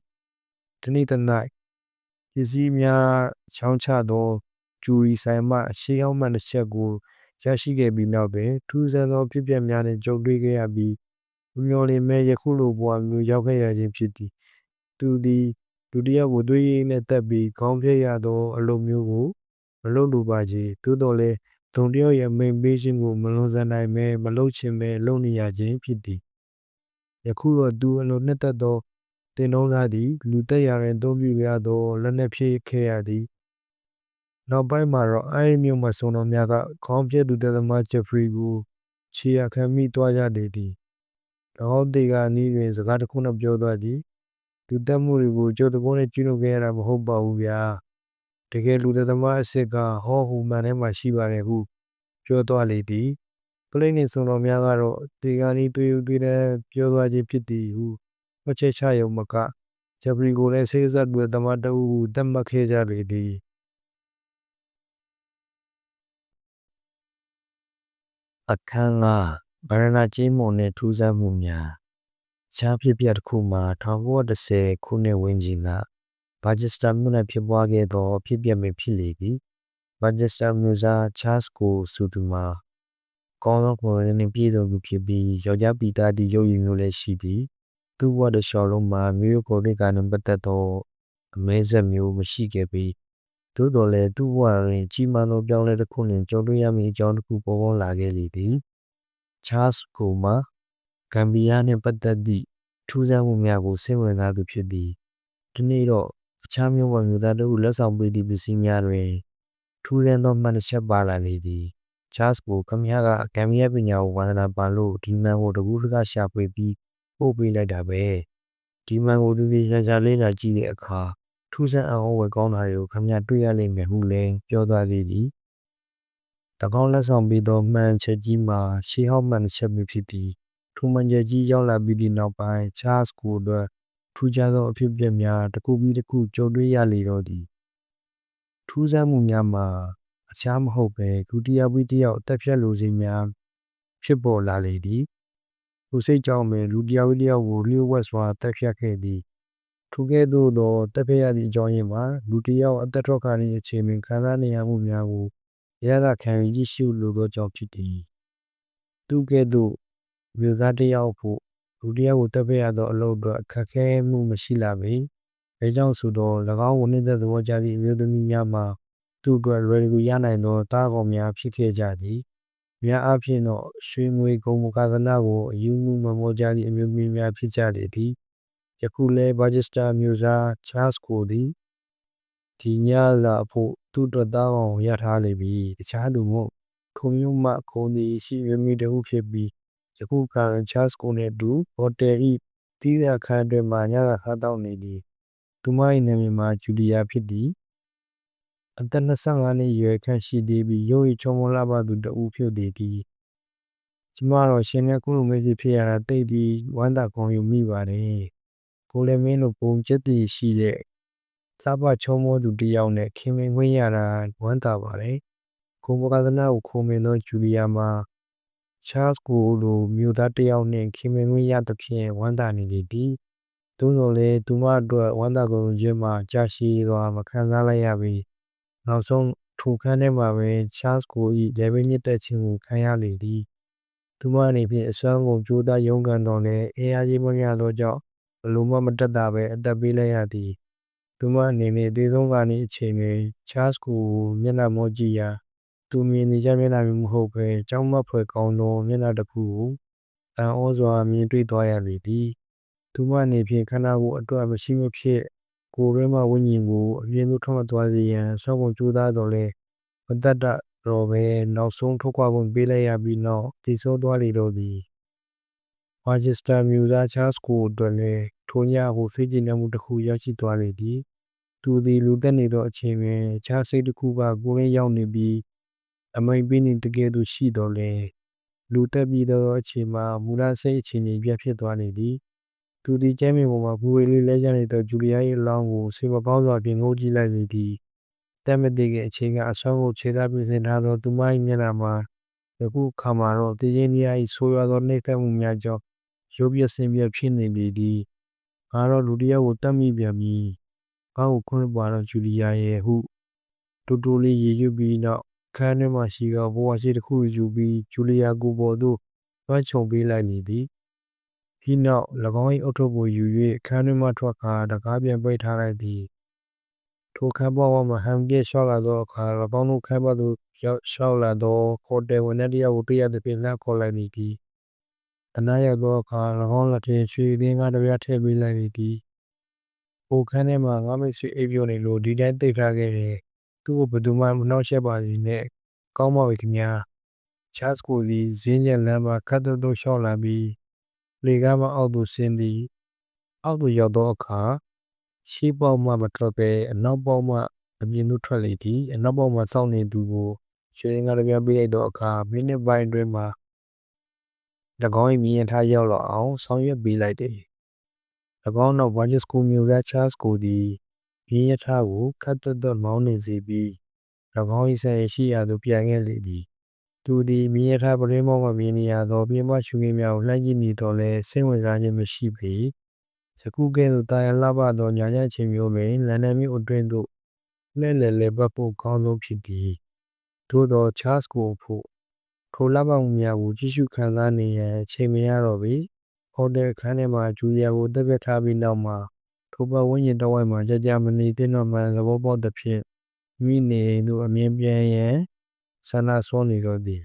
တနေ့တစ်၌ပစ္စည်းများချောင်းချသောကျူရီဆိုင်မှရှေးဟောင်းမှန်တစ်ချက်ကိုရရှိခဲ့ပြီးနောက်တွင်ထူးဆန်းသောဖြစ်ပျက်များနှင့်ကြုံတွေ့ခဲ့ရပြီးမမျှော်လင့်မဲယခုလိုဘဝမျိုးရောက်ခဲ့ရခြင်းဖြစ်သည်သူသည်လူတစ်ယောက်ကိုသွေးရည်နှင့်တက်ပြီးခေါင်းဖြတ်ရသောအလုပ်မျိုးကိုမလုပ်လိုပါချေသို့တော်လည်းဒုံတစ်ယောက်ရဲ့မိန်ပေးခြင်းကိုမလွန်ဆန်နိုင်မဲမလုပ်ချင်မဲလုပ်နေရခြင်းဖြစ်သည်ယခုတော့သူအလွန်နှစ်သက်သောတင်တုံးသားသည်လူတက်ရာတွင်အသုံးပြုရသောလက်နက်ဖြစ်ခဲ့ရသည်နောက်ပိုင်းမှာတော့အိုင်မျိုးမှဆုံတော်များကခေါင်းပြတ်သူတက်သမားဂျက်ဖရီကိုခြေရခံမိသွားကြလေသည်၎င်းတေကာနီးတွင်စကားတစ်ခုနဲ့ပြောသွားသည်လူတက်မှုတွေကိုကြိုးတပိုးနဲ့ကျူးလွန်ခဲ့ရတာမဟုတ်ပါဘူးဗျာတကယ်လူတက်သမားအစ်စ်ကဟောဟူမှန်ထဲမှာရှိပါတယ်ဟုပြောသွားလေသည်ပလိတ်နှင့်ဆုံတော်များကတော့တေကာနီးတွေ့တဲ့ပြောသွားခြင်းဖြစ်သည်ဟုမှတ်ချက်ချရုံမကဂျက်ဖရီကိုလည်းဆေးဆက်လူသမားတအုပ်ဟုသတ်မှတ်ခဲ့ကြလေသည်အခန်းကဗရဏကျေးမွန်နှင့်ထူးဆန်းမှုများခြားဖြစ်ပြတစ်ခုမှာ1910ခုနှစ်ဝန်းကျင်ကဘာဂျစတာမြို့၌ဖြစ်ပွားခဲ့သောဖြစ်ပျက်မှုဖြစ်လေသည်ဘာဂျစတာမြို့သားချားစ်ကိုဆိုသူမှာကောင်းသောကိုယ်ရင်းနှင့်ပြည့်စုံသူဖြစ်ပြီးယောက်ျားပီတာသည့်ရုပ်ရည်မျိုးလည်းရှိသည်သူ့ဘဝတစ်လျှောက်လုံးမှာမြို့ကိုယ်သစ်ကနှင့်ပတ်သက်သောအမဲဆက်မျိုးမရှိခဲ့ပြီးသို့တော်လည်းသူ့ဘဝတွင်ကြီးမားသောပြောင်းလဲတစ်ခုနှင့်ကြုံတွေ့ရမည့်အကြောင်းတစ်ခုပေါ်ပေါက်လာခဲ့လေသည်ချားစ်ကိုမှာဂမ်ဘီယာနှင့်ပတ်သက်သည့်ထူးဆန်းမှုများကိုစိတ်ဝင်စားသူဖြစ်သည်ဒီနေ့တော့အခြားမျိုးပေါ်မျိုးသားတို့လက်ဆောင်ပေးသည့်ပစ္စည်းများတွင်ထူးဆန်းသောမှန်တစ်ချက်ပါလာလေသည်ချားစ်ကိုခမည်းကဂမ်ဘီယာပညာကိုဝါသနာပါလို့ဒီမှန်ကိုတကူးတကရှာဖွေပြီးပို့ ပို့ပေးလိုက်တာပဲဒီမှန်ကိုသူရှာရှာလေးလာကြည့်တဲ့အခါထူးဆန်းအောင်ဝယ်ကောင်းတာတွေကိုခမရတွေ့ရလိမ့်မယ်ဟုလည်းပြောသွားသေးသည်၎င်းလက်ဆောင်ပေးသောမှန်ချက်ကြီးမှာရှေးဟောင်းမှန်တစ်ချက်မျိုးဖြစ်သည်ထိုမှန်ချက်ကြီးရောက်လာပြီးသည့်နောက်ပိုင်းချားစ်ကိုအတွက်ထူးခြားသောအဖြစ်အပျက်များတစ်ခုပြီးတစ်ခုကြုံတွေ့ရလေတော့သည်ထူးဆန်းမှုများမှာအခြားမဟုတ်ပဲသူတယောက်ပြီးတယောက်အသက်ဖြတ်လိုစိတ်များဖြစ်ပေါ်လာလေသည်သူစိတ်ကြောင့်ပင်လူတယောက်ပြီးတယောက်ကိုလျှို့ဝှက်စွာတက်ဖြတ်ခဲ့သည်ထိုကဲ့သို့သောတက်ဖြတ်ရသည့်အကြောင်းရင်းမှာလူတယောက်အသက်ထွက်ခါသည့်အချိန်တွင်ခံစားနေရမှုများကိုရသခံယူကြည့်ရှုလိုသောကြောင့်ဖြစ်သည်သူကဲ့သို့မျိုးသားတယောက်ဖို့လူတယောက်ကိုတက်ဖြတ်ရသောအလုပ်အတွက်အခက်ခဲမှုမရှိလာပေဒါကြောင့်ဆိုသော၎င်းကိုနှိမ့်သက်သဘောကျသည့်အမျိုးသမီးများမှာသူ့အတွက်လွယ်ကူရနိုင်သောသားကောင်များဖြစ်ခဲ့ကြသည်များအားဖြင့်တော့ရွှေငွေကုန်မကာသနာကိုအယူမှုမမောကြသည့်အမျိုးသမီးများဖြစ်ကြလေသည်ယခုလဲဘာဂျစ်စတာမျိုးစားချားစ်ကိုသည်ဒီညလာဖို့သူ့အတွက်သားကောင်ရထားလေပြီတခြားသူမဟုတ်ထိုမျိုးမှခုံသည်ရှိမျိုးသမီးတစ်ခုဖြစ်ပြီးယခုကချားစ်ကိုနှင့်အတူဟိုတယ်၏တီးတဲ့အခန်းအတွင်းမှညစာစားတောက်နေသည်သူမ၏နာမည်မှာဂျူလီယာဖြစ်သည်အသက်25နှစ်အရွယ်ခန့်ရှိသေးပြီးရုပ်ရည်ချောမောလှပသူတဦးဖြစ်သည်ကျမတော့ရှင်နဲ့ခုလိုမိတ်ဆွေဖြစ်ရတာတိတ်ပြီးဝမ်းသာကောင်းယူမိပါတယ်ကိုလည်းမင်းတို့ပုံကျက်တည်ရှိတဲ့လှပချောမောသူတယောက်နဲ့ခင်မင်ခွင့်ရတာဝမ်းသာပါတယ်ကိုမကသနာကိုခုံမင်သောဂျူလီယာမှာချားစ်ကိုလိုမျိုးသားတယောက်နှင့်ခင်မင်ခွင့်ရသဖြင့်ဝမ်းသာနေလေသည်သို့သော်လည်းသူမအတွက်ဝမ်းသာကုန်ခြင်းမှာကြာရှည်စွာမခံစားလိုက်ရပြီးနောက်ဆုံးထိုခန်းထဲမှာပဲချားစ်ကို၏လေဘင်းညစ်သက်ခြင်းကိုခံရလေသည်သူမအနေဖြင့်အစွမ်းကုန်ကြိုးစားရုန်းကန်တော်လဲအင်အားကြီးမရသောကြောင့်ဘလို့မှမတက်တာပဲအသက်ပေးလိုက်ရသည်သူမအနေနဲ့သေဆုံးကာနေအချိန်တွင်ချားစ်ကိုမျက်နှာမောကြည့်ရာသူမြင်နေကြမျက်နှာမျိုးမဟုတ်ပဲကြောက်မက်ဖွယ်ကောင်းသောမျက်နှာတစ်ခုကိုအံ့ဩစွာမြင်တွေ့သွားရလေသည်သူမအနေဖြင့်ခန္ဓာကိုယ်အတွက်မရှိမဖြစ်ကိုယ်ရဲမှဝိညာဉ်ကိုအပြင်းသို့ထွက်မသွားစေရန်ဆောက်ကုန်ကြိုးစားတော်လဲမတတ်တော့ပဲနောက်ဆုံးထုတ်ခွာခွင့်ပေးလိုက်ရပြီးနောက်တည်ဆိုးသွားလေတော့သည်မာဂျစ်စတာမျိုးသားချားစ်ကိုအတွက်လည်းထိုညကိုစိတ်ကြည်နမှုတစ်ခုရရှိသွားလေသည်သူသည်လူသက်နေသောအချိန်တွင်ခြားစိတ်တစ်ခုကကိုယ်ရင်းရောက်နေပြီးအမိန်ပေးနေတကယ်သို့ရှိတော်လဲလူတက်ပြီးသောအချိန်မှာမူလစိတ်အခြေအနေပြတ်ဖြစ်သွားနေသည်သူသည်ကျမ်းမြေပေါ်မှာဘူဝေလေးလဲကျနေသောဂျူလီယာ၏အလောင်းကိုဆေးမကောင်းစွာဖြင့်ငိုကြည့်လိုက်လေသည်တက်မတည်ခင်အချိန်ကအဆောင်းကိုခြေသားပြင်ဆင်ထားသောသူမ၏မျက်နှာမှာယခုခါမှာတော့တည်ခြင်းတရား၏ဆိုးရွားသောနှိမ့်သက်မှုများကြောင့်ရုပ်ပြဆင်းပြဖြစ်နေလေသည်ငါတော့လူတစ်ယောက်ကိုတတ်မိပြန်ပြီငါ့ကိုခွင့်ပါတော့ဂျူလီယာရဲ့ဟုတူတူလေးရေရွတ်ပြီးနောက်ခန်းထဲမှရှိကဘဝရှိတစ်ခုယူပြီးဂျူလီယာကိုပေါ်သို့လွှမ်းခြုံပေးလိုက်လေသည်ပြီးနောက်၎င်း၏အုတ်ထုပ်ကိုယူ၍ခန်းထဲမှထွက်ကာတကားပြန်ပိတ်ထားလိုက်သည်ထိုခန်းပေါ်မှာဟမ်ကစ်လျှောက်လာသောအခါ၎င်းတို့ခန်းပေါ်သို့လျှောက်လာသောဟိုတယ်ဝန်ထမ်းတစ်ယောက်ကိုတွေ့ရသဖြင့်လှမ်းခေါ်လိုက်လေသည်အနားရောက်သောအခါ၎င်းလက်ထဲရွှေရင်းကားတစ်ပြားထည့်ပေးလိုက်လေသည်ဟိုခန်းထဲမှာငါမိတ်ဆွေအိပ်ပျော်နေလို့ဒီတိုင်းသိပ်ထားခဲ့တယ်သူ့ကိုဘယ်သူမှမနှောက်ယှက်ပါစေနဲ့ကောင်းပါပြီခင်ဗျာချားစ်ကိုသည်ဇင်းကျက်လမ်းမှာခတ်တုတ်တုတ်လျှောက်လာပြီးလေကားမှအောက်သို့ဆင်းသည်အောက်သို့ရောက်သောအခါရှေ့ပေါက်မှမထွက်ပဲအနောက်ပေါက်မှအပြင်သို့ထွက်လေသည်အနောက်ပေါက်မှစောင့်နေသူကိုရွှေရင်းကားတစ်ပြားပေးလိုက်သောအခါမိနစ်ပိုင်းအတွင်းမှာ၎င်း၏မြင်ရထားရောက်လာအောင်ဆောင်ရွက်ပေးလိုက်တယ်၎င်းနောက်ဘာဂျစ်စကူမျိုးသားချားစ်ကိုသည်မြင်ရထားကိုခတ်သက်သက်မောင်းနေစေပြီး၎င်း၏ဆိုင်ရှိရာသို့ပြန်ခဲ့လေသည်သူသည်မြင်ရထားပရင်းမောင်းမှမြင်နေရသောပြင်ပရှုခင်းများကိုလှမ်းကြည့်နေတော့လဲစိတ်ဝင်စားခြင်းမရှိပေယခုကဲ့သို့တာယာလှပသောညာညချင်းမျိုးတွင်လန်ဒန်မြို့အတွင်းသို့လှည့်လည်ပတ်ဖို့ကောင်းဆုံးဖြစ်သည်သို့သောချားစ်ကိုဖို့ထိုလှပမှုများကိုကြည့်ရှုခံစားနေရန်အချိန်မရတော့ပေဟိုတယ်အခန်းထဲမှာဂျူလီယာကိုတက်ပြတ်ထားပြီးနောက်မှာထိုပတ်ဝန်းကျင်တစ်ဝိုက်မှာကြာမနေသင့်တော့မှသဘောပေါက်သဖြင့်မိနေအိမ်သို့အမြင်ပြန်ရန်ဆန္ဒဆောနေတော့သည်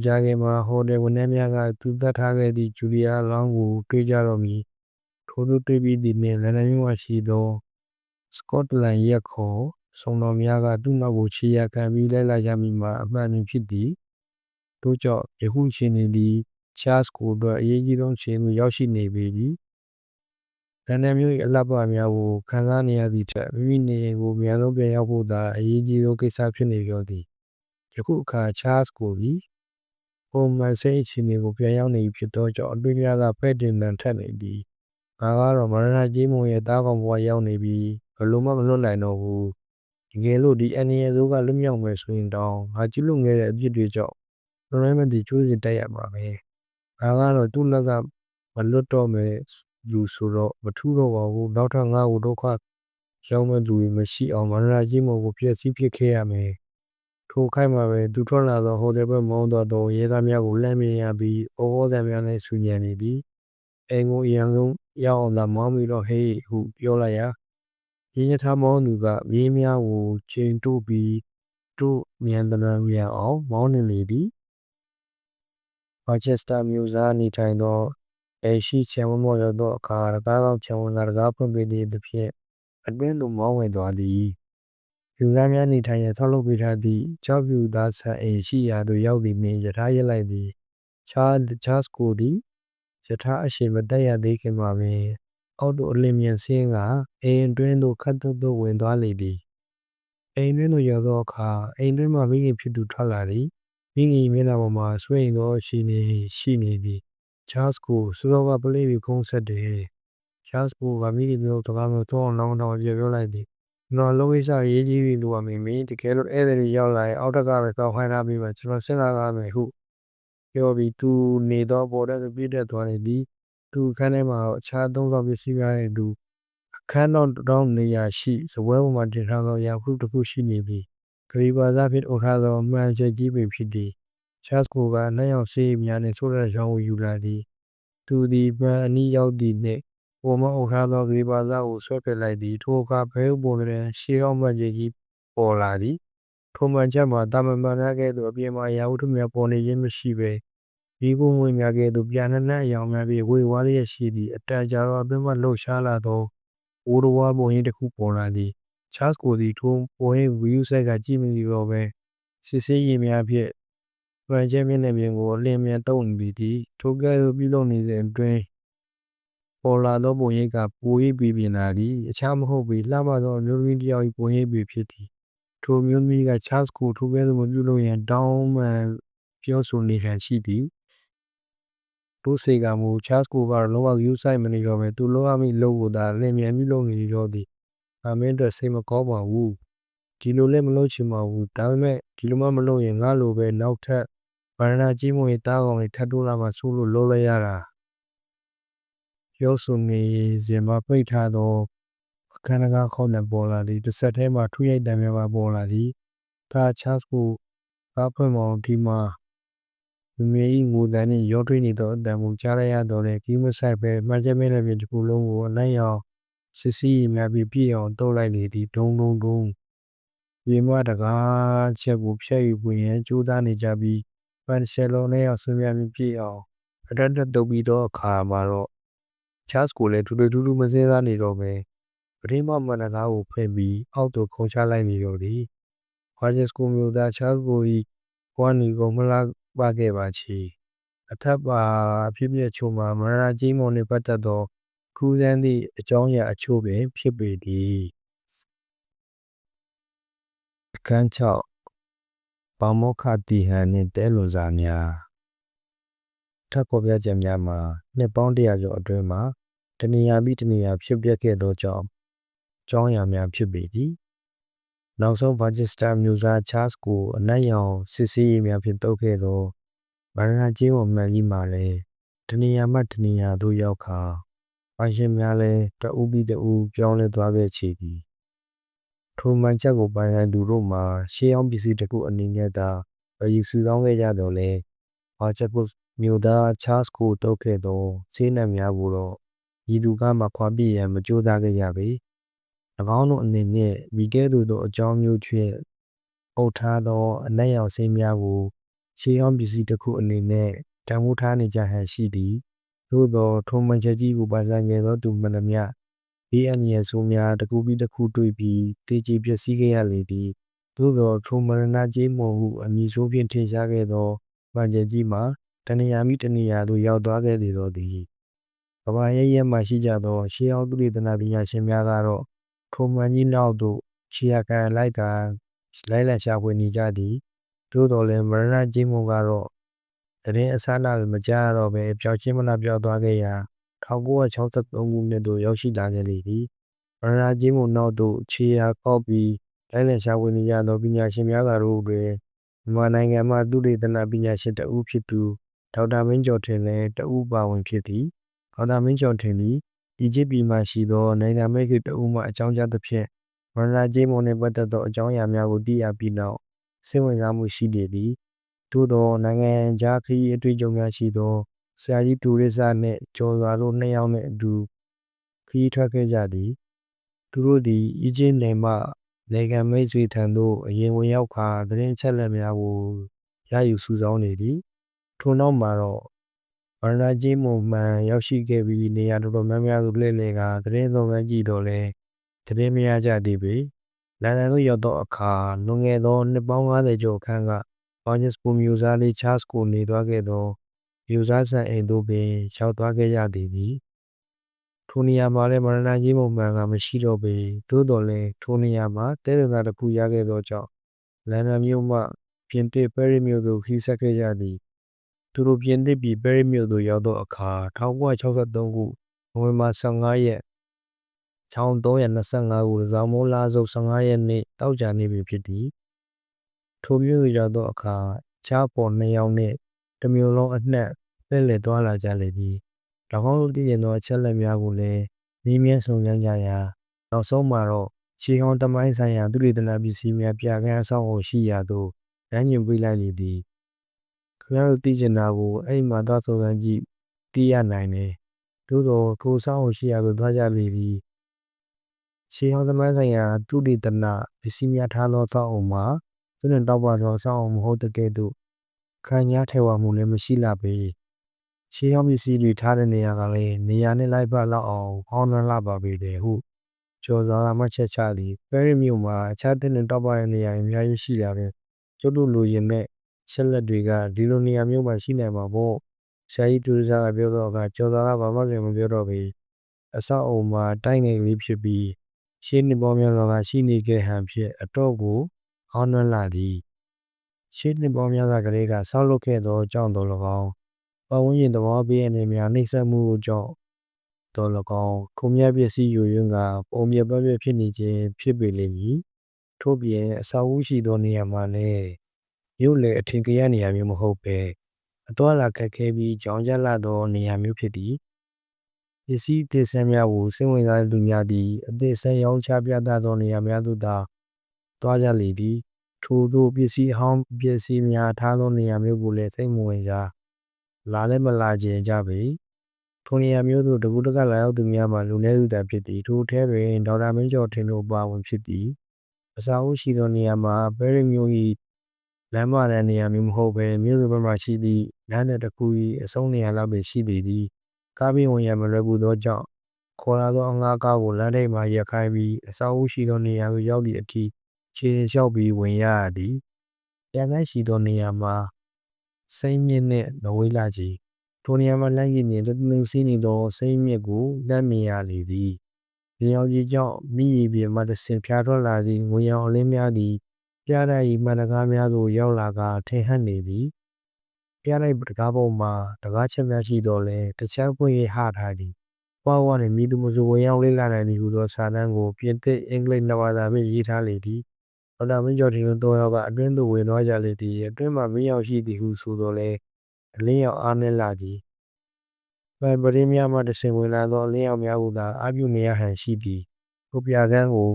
ကြာခင်မှာဟိုတယ်ဝန်ထမ်းများကသူသတ်ထားခဲ့သည့်ဂျူလီယာအလောင်းကိုတွေ့ကြတော့မည်ထိုသို့တွေ့ပြီးသည်နှင့်လန်ဒန်မြို့မှာရှိသောစကော့တလန်ရက်ခေါ်စုံတော်များကသူ့နောက်ကိုခြေရာခံပြီးလိုက်လာကြမိမှာအမှန်ပင်ဖြစ်သည်တို့ကြောင့်ယခုအချိန်သည်ချားစ်ကိုအတွက်အရေးကြီးဆုံးအချိန်သို့ရောက်ရှိနေပေသည် လန်ဒန်မြို့၏အလှပများကိုခံစားနေရသည့်ထက်မိမိနေအိမ်ကိုမြန်ဆုံးပြန်ရောက်ဖို့သာအရေးကြီးသောကိစ္စဖြစ်နေကြောသည်ယခုအခါချားစ်ကိုသည်ပုံမှန်စိတ်အခြေအနေကိုပြန်ရောက်နေပြီဖြစ်သောကြောင့်အတွေ့များကဖဲ့တင်တန်ထက်နေသည်ငါကတော့မရဏကြီးမုံရဲ့တားကောင်ဘဝရောက်နေပြီဘယ်လိုမှမလွတ်နိုင်တော့ဘူးတကယ်လို့ဒီအန်နီရဲ့ဆိုးကလွတ်မြောက်မယ်ဆိုရင်တောင်ငါကျူးလွန်ခဲ့တဲ့အပြစ်တွေကြောင့်လွန်ရဲမသိကျိုးစီတက်ရမှာပဲငါကတော့သူ့လက်ကမလွတ်တော့မယ်ယူဆိုတော့မထူးတော့ပါဘူးနောက်ထပ်ငါ့ကိုဒုက္ခရောက်မဲ့လူတွေမရှိအောင်မရဏကြီးမုံကိုဖျက်ဆီးပစ်ခဲ့ရမယ်ထိုခိုက်မှာပဲသူထွက်လာသောဟိုတယ်ဘက်မောင်းတော့ရဲသားများကိုလှမ်းမြင်ရပြီးဩဩသံများနဲ့ဆူညံနေသည်အိမ်ကိုအရင်ဆုံးရောက်အောင်သာမောင်းပြီးတော့ဟေးဟုပြောလိုက်ရာရင်းရထားမောင်းသူကမြေးများကိုချိန်တိုးပြီးတို့မြန်တရံမြန်အောင်မောင်းနေလေသည်ဘာချက်စတာမြို့သားနေထိုင်သောအိမ်ရှိချံဝန်းမော်ရောက်သောအခါတကားကောင်းချံဝန်းကတကားဖွင့်ပေးသည့်သဖြင့်အတွင်းသို့မောင်းဝင်သွားသည်လူသားများနေထိုင်ရန်ဆောက်လုပ်ပေးထားသည့်ကြောက်ပြူသားဆန်အိမ်ရှိရာသို့ရောက်သည်နှင့်ယထာရက်လိုက်သည်ချားစ်ကိုသည်ယထာအရှိန်မတက်ရသေးခင်မှာပင်အောက်သို့အလင်းမြန်ဆင်းကအိမ်အတွင်းသို့ခတ်သို့ဝင်သွားလေသည်အိမ်တွင်းသို့ရောက်သောအခါအိမ်တွင်းမှမိခင်ဖြစ်သူထွက်လာသည်မိခင်မျက်နှာပေါ်မှာဆွေးရင်သောရှိနေသည်ချားစ်ကိုစောစောကပလေးပြီးဖုံးဆက်တယ်ချားစ်ကိုကမိခင်တို့တကားမျိုးသုံးအောင်လောင်းတောင်ပြောလိုက်သည်ကျွန်တော်လုံးဝစားရေးကြီးပြီလို့မင်းတကယ်လို့ဧည့်သည်တွေရောက်လာရင်အောက်တက်ကပဲတောက်ခိုင်းထားပြီးမှကျွန်တော်စဉ်းစားရမယ်ဟုပြောပြီးသူနေသောပေါ်တဲ့ပြည့်တက်သွားနေသည်သူခန်းထဲမှာအခြားသုံးဆောင်ပစ္စည်းများနဲ့သူအခန်းတော်နေရာရှိစပွဲပေါ်မှာတင်ထားသောရာဖုတစ်ခုရှိနေပြီးဂရီဘာသာဖြင့်အုပ်ထားသောမှန်ချက်ကြီးပင်ဖြစ်သည်ချားစ်ကိုကနှက်ရောက်ဆေးများနှင့်ဆိုးတဲ့ချောင်းကိုယူလာသည်သူသည်မှန်အနီးရောက်သည့်နှင့်ပေါ်မှာအုပ်ထားသောဂရီဘာသာကိုဆွဲပစ်လိုက်သည်ထိုအခါဘဲဥပုံတွင်ရှေးအောင်မှန်ချက်ကြီးပေါ်လာသည်ထိုမှန်ချက်မှာတာမန်မှန်ကဲ့သို့အပြင်မှာရာဟုထုများပေါ်နေခြင်းမရှိဘဲဒီကုန်းဝင်များကဲ့သို့ပြာနှံ့အယောင်များပြီးဝေဝါးလျက်ရှိသည့်အတန်ကြာသောအတွင်းမှလှုပ်ရှားလာသောအိုးတော်ပုံရိပ်တစ်ခုပေါ်လာသည်ချားစ်ကိုသည်ထိုပုံရိပ်ဗီယူဆိုင်ကကြည့်မိတော့ပဲစစ်ဆေးရည်များဖြင့်မှန်ချက်မျက်နှာပြင်ကိုအလင်းမြန်တုံနေပြီးသည်ထိုကဲ့သို့ပြုလုပ်နေစဉ်အတွင်းပေါ်လာသောပုံရိပ်ကပို၍ပြီးပြင်လာသည်အခြားမဟုတ်ပေလှပသောအမျိုးသမီးတစ်ယောက်၏ပုံရိပ်ပေဖြစ်သည်ထိုမျိုးသမီးကချားစ်ကိုထိုကဲ့သို့မပြုလုပ်ရန်တောင်းပန်ပြောဆိုနေခံရှိသည်တို့စေကမူချားစ်ကိုကတော့လုံးဝယူဆိုင်မနေတော့ပဲသူလောရမိလို့ကိုသာလင်မြန်ပြုလုပ်နေတော့သည်အမင်းအတွက်စိတ်မကောင်းပါဘူးဒီလိုလည်းမလုပ်ချင်ပါဘူးဒါပေမဲ့ဒီလိုမှမလုပ်ရင်ငါလိုပဲနောက်ထပ်ဗရဏကြီးမွေတားကောင်တွေထပ်တိုးလာမှဆိုးလို့လုံးလိုက်ရတာပြောဆိုနေစဉ်မှာပိတ်ထားသောအခန်းကားခေါင်းနဲ့ပေါ်လာသည်တစ်ဆက်တည်းမှာထူရိုက်တံများပါပေါ်လာသည်ဒါချားစ်ကိုကားဖွင့်မောင်ဒီမှာလူမျိုး၏ငိုတန်နှင့်ရောထွေးနေသောအတန်ကိုကြားလိုက်ရတော့လေကီးမဆိုင်ပဲမှန်ချက်မဲနဲ့ပြင်တစ်ခုလုံးကိုအနိုင်အောင်စစ်စီးများပြီးပြည့်အောင်တုပ်လိုက်လေသည်ဒုံရေမတကားချက်ကိုဖျက်ယူပွင့်ရန်ကြိုးစားနေကြပြီးပန်ရှယ်လုံးနဲ့အောင်ဆွေးများပြီးပြည့်အောင်အတတ်တုပ်ပြီးတော့အခါမှာတော့ချားစ်ကိုလည်းထူးမစင်းစားနေတော့ပဲပထမမှန်တကားကိုဖယ်ပြီးအောက်သို့ခုန်ချလိုက်နေတော့သည်ဝါဂျက်စကိုမျိုးသားချားစ်ကို၏ဘွားနီကိုမလားပါခဲ့ပါချေအထက်ပါဖြစ်ဖြစ်ချိုမှာမရဏကြီးမုံနှင့်ပတ်သက်သောခူးစမ်းသည့်အကြောင်းအရာအချို့ပင်ဖြစ်ပေသည်အခန်း6ပေါမောခတီဟန်နှင့်တဲလွန်စာများထပ်ပေါ်ပြချက်များမှာနှစ်ပေါင်း100ကျော်အတွင်းမှာတနေရာပြီးတနေရာဖြစ်ပျက်ခဲ့သောကြောင့်အကြောင်းအရာများဖြစ်ပေသည်နောက်ဆုံးဘာဂျစ်စတာမျိုးသားချားစ်ကိုအနက်ရောင်စစ်ဆေးရေးများဖြင့်တုပ်ခဲ့သောဗရဏကြီးမုံမှန်ကြီးမှာလည်းတနေရာမှတနေရာသို့ရောက်ခါပိုင်ရှင်များလည်းတဦးပြီးတဦးပြောင်းလဲသွားခဲ့ချေသည်ထိုမှန်ချက်ကိုပိုင်ဆိုင်သူတို့မှာရှေးအောင်ပစ္စည်းတစ်ခုအနေနဲ့သာယူဆတောင်းခဲ့ကြတော့လေဘာချက်ကိုမျိုးသားချားစ်ကိုတုပ်ခဲ့သောဆေးနံများကိုတော့ဤသူကမှခွာပြည့်ရန်မကြိုးစားခဲ့ကြပေ၎င်းတို့အနေနဲ့မိကဲ့သို့သောအကြောင်းမျိုးဖြင့်အုပ်ထားသောအနက်ရောင်ဆေးများကိုရှေးအောင်ပစ္စည်းတစ်ခုအနေနဲ့တန်ဖိုးထားနေကြဟန်ရှိသည်သို့သောထိုမှန်ချက်ကြီးကိုပိုင်ဆိုင်ခဲ့သောသူမှန်သမျှဘေးအန္တရာယ်ဆိုးများတစ်ခုပြီးတစ်ခုတွေ့ပြီးတေချေပျက်စီးခဲ့ရလေသည်သို့သောထိုမရဏကြီးမုံဟုအမည်ဆိုးဖြင့်ထင်ရှားခဲ့သောမှန်ချက်ကြီးမှာတနေရာမိတနေရာသို့ရောက်သွားခဲ့လေတော့သည် ကဘာရဲမှရှိကြသောရှေးဟောင်းသုတေသနပညာရှင်များကတော့ထိုမှန်ကြီးနောက်သို့ခြေရာခံလိုက်လံရှာဖွေနေကြသည်သို့တော်လည်းမရဏကြေးမုံကတော့သတင်းအစအနမကြားရတော့ဘဲပျောက်ချင်းမလားပျောက်သွားခဲ့ရာ1963ခုနှစ်သို့ရောက်ရှိလာခဲ့လေသည်မရဏကြေးမုံနောက်သို့ခြေရာကောက်ပြီးလိုက်လံရှာဖွေနေကြသောပညာရှင်များကတို့တွင်မြန်မာနိုင်ငံမှသုတေသနပညာရှင်တဦးဖြစ်သူဒေါက်တာမင်းကျော်ထင်လည်းတဦးပါဝင်ဖြစ်သည်ဒေါက်တာမင်းကျော်ထင်သည်အီဂျစ်ပြည်မှရှိသောနိုင်ငံမိတ်ဆွေတဦးမှအကြောင်းကြားသဖြင့်မရဏကြေးမုံနှင့်ပတ်သက်သောအကြောင်းအရာများကိုသိရပြီးနောက်စိတ်ဝင်စားမှုရှိနေသည်သို့သောနိုင်ငံခြားခရီးအတွေ့အကြုံများရှိသောဆရာကြီးတူရစ်စာနှင့်ကျော်စွာတို့နှစ်ယောက်နှင့်အတူခရီးထွက်ခဲ့ကြသည်သူတို့သည်အီဂျစ်နယ်မှနိုင်ငံမိတ်ဆွေထံသို့အရင်ဝင်ရောက်ခါသတင်းအချက်အလက်များကိုရယူစုဆောင်းနေသည်ထိုနောက်မှာတော့မရဏကြေးမုံမှန်ရောက်ရှိခဲ့ပြီးနေရာတော်တော်များများသို့လှည့်လည်ကာသတင်းစုံစမ်းကြည့်တော့လဲသတင်းမရကြသေးပေလန်ဒန်သို့ရောက်သောအခါလွန်ခဲ့သောနှစ်ပေါင်း50ကျော်ခန့်ကဘာဂျစ်ကိုမျိုးစားလေးချားစ်ကိုနေသွားခဲ့သောမျိုးစားဆန်အိမ်သို့ပင်ရောက်သွားခဲ့ကြသည်ထိုနေရာမှာလည်းမရဏကြေးမုံမှန်ကမရှိတော့ပေသို့တော်လည်းထိုနေရာမှာတဲရုံသားတစ်ခုရခဲ့သောကြောင့်လန်ဒန်မြို့မှပြင်သစ်ပဲရစ်မြို့သို့ခရီးဆက်ခဲ့ကြသည်သူတို့ပြင်သစ်ပြည်ပဲရစ်မြို့သို့ရောက်သောအခါ1963ခုနိုဝင်ဘာ15ရက်1325ခုဇာမိုးလာစုပ်15ရက်နေ့တောက်ကြနေ့ပင်ဖြစ်သည်ထိုမြို့သို့ရောက်သောအခါချားပေါ်2ယောက်နှင့်တစ်မြို့လုံးအနှံ့လှည့်လည်သွားလာကြလေသည်၎င်းတို့သိကျင်သောအချက်အလက်များကိုလည်းမေးမြန်းစုံစမ်းကြရာနောက်ဆုံးမှာတော့ရှေးဟောင်းသမိုင်းဆိုင်ရာသုတေသနပစ္စည်းများပြခန်းအဆောက်အအုံရှိရာသို့လမ်းညွှန်ပေးလိုက်လေသည်ခင်ဗျားတို့သိကျင်တာကိုအဲ့မှာသွားစုံစမ်းကြည့်သိရနိုင်တယ်သို့တော့ကိုအဆောက်အအုံရှိရာသို့သွားကြလေသည်ရှေးဟောင်းသမိုင်းဆိုင်ရာသုတေသနပစ္စည်းများထားသောအဆောက်အအုံမှာသူနှင့်တောက်ပသောအဆောက်အအုံမဟုတ်တဲ့ကဲ့သို့ခံညားထဲဝမှုလည်းမရှိလှပေရှေးဟောင်းပစ္စည်းတွေထားတဲ့နေရာကလည်းနေရာနဲ့လိုက်ပါလောက်အောင်ဟောင်းနှံလှပါပေတယ်ဟုကျော်စွာကမှတ်ချက်ချသည်ပဲရစ်မြို့မှာအခြားတဲ့နှင့်တောက်ပတဲ့နေရာအများကြီးရှိလာတယ်ကျွတ်တို့လိုရင်နဲ့ဆက်လက်တွေကဒီလိုနေရာမျိုးမှာရှိနိုင်မှာပေါ့ဆရာကြီးတူရစာကပြောတော့ကကျော်စွာကဘာမှပြန်မပြောတော့ပေအဆောက်အအုံမှာတိုက်ငယ်လေးဖြစ်ပြီးရှေးနှစ်ပေါင်းများစွာကရှိနေခဲ့ဟန်ဖြင့်အတော့ကိုဟောင်းနှံလာသည်ရှေးနှစ်ပေါင်းများစွာကလေးကဆောက်လုပ်ခဲ့သောကြောင့်တော်၎င်းပတ်ဝန်းကျင်သဘာဝဘေးအန္တရာယ်များနှိမ့်ဆက်မှုကြောင့်တော်၎င်းခုံမြတ်ပစ္စည်းယိုယွင်းကပုံပြပပြဖြစ်နေခြင်းဖြစ်ပေလိမ့်မည်ထို့ပြင်အဆောက်အဦရှိသောနေရာမှာလည်းမြို့လေအထင်ကရနေရာမျိုးမဟုတ်ပဲအသွားလာခက်ခဲပြီးကြောင်ကြလာသောနေရာမျိုးဖြစ်သည်ပစ္စည်းအသစ်ဆန်းများကိုစိတ်ဝင်စားသူများသည်အသစ်ဆန်းရောင်းချပြသသောနေရာများသို့သာသွားကြလေသည်ထို့သောပစ္စည်းဟောင်းပစ္စည်းများထားသောနေရာမျိုးကိုလည်းစိတ်မဝင်စားလာလည်းမလာကျင်ကြပေထိုနေရာမျိုးသို့တကူတကလာရောက်သူများမှာလူနည်းစုသာဖြစ်သည်ထိုထဲတွင်ဒေါက်တာမင်းကျော်ထင်တို့ပါဝင်ဖြစ်သည်အစာအုပ်ရှိသောနေရာမှာပဲရစ်မျိုး၏လမ်းမတန်းနေရာမျိုးမဟုတ်ပဲမြို့စုဘက်မှရှိသည့်လမ်းတစ်ခု၏အဆုံးနေရာလောက်ပင်ရှိပေသည်ကားပြီးဝင်ရမလွယ်ကူသောကြောင့်ခေါ်လာသောအငှားကားကိုလမ်းထိပ်မှရပ်ခိုင်းပြီးအစာအုပ်ရှိသောနေရာသို့ရောက်သည့်အထိခြေလျှောက်ပြီးဝင်ရသည်ပြန်ကန်းရှိသောနေရာမှာစိမ့်မြင့်နှင့်မဝေးလှချေထိုနေရာမှာလမ်းကြီးနှင့်တူစီးနေသောစိမ့်မြင့်ကိုလမ်းမြင်ရလေသည်မြေအောင်ကြီးကြောင့်မိရီပြင်မှတဆင်ဖြာထွက်လာသည့်ငွေရောင်အလင်းများသည်ပြားတိုက်၏မှန်တကားများသို့ရောက်လာကထင်ဟပ်နေသည်ပြားတိုက်တကားပေါ်မှာတကားချက်များရှိတော့လဲတခြားပွင့်၍ဟထားသည်ပွားဝါနှင့်မိသူမဆိုဝင်ရောက်လေ့လာနိုင်သည်ဟုသောစာတမ်းကိုပြင်သစ်အင်္ဂလိပ်နှစ်ဘာသာဖြင့်ရေးထားလေသည်ဒေါက်တာမင်းကျော်ထင်တို့၃ယောက်ကအတွင်းသို့ဝင်သွားကြလေသည်အတွင်းမှာမင်းရောက်ရှိသည်ဟုဆိုတော့လဲအလင်းရောက်အားနည်းလာသည်ပရင်းများမှတဆင်ဝင်လာသောအလင်းရောက်များကိုသာအပြုနေရဟန်ရှိသည်ကိုပြကန်းကို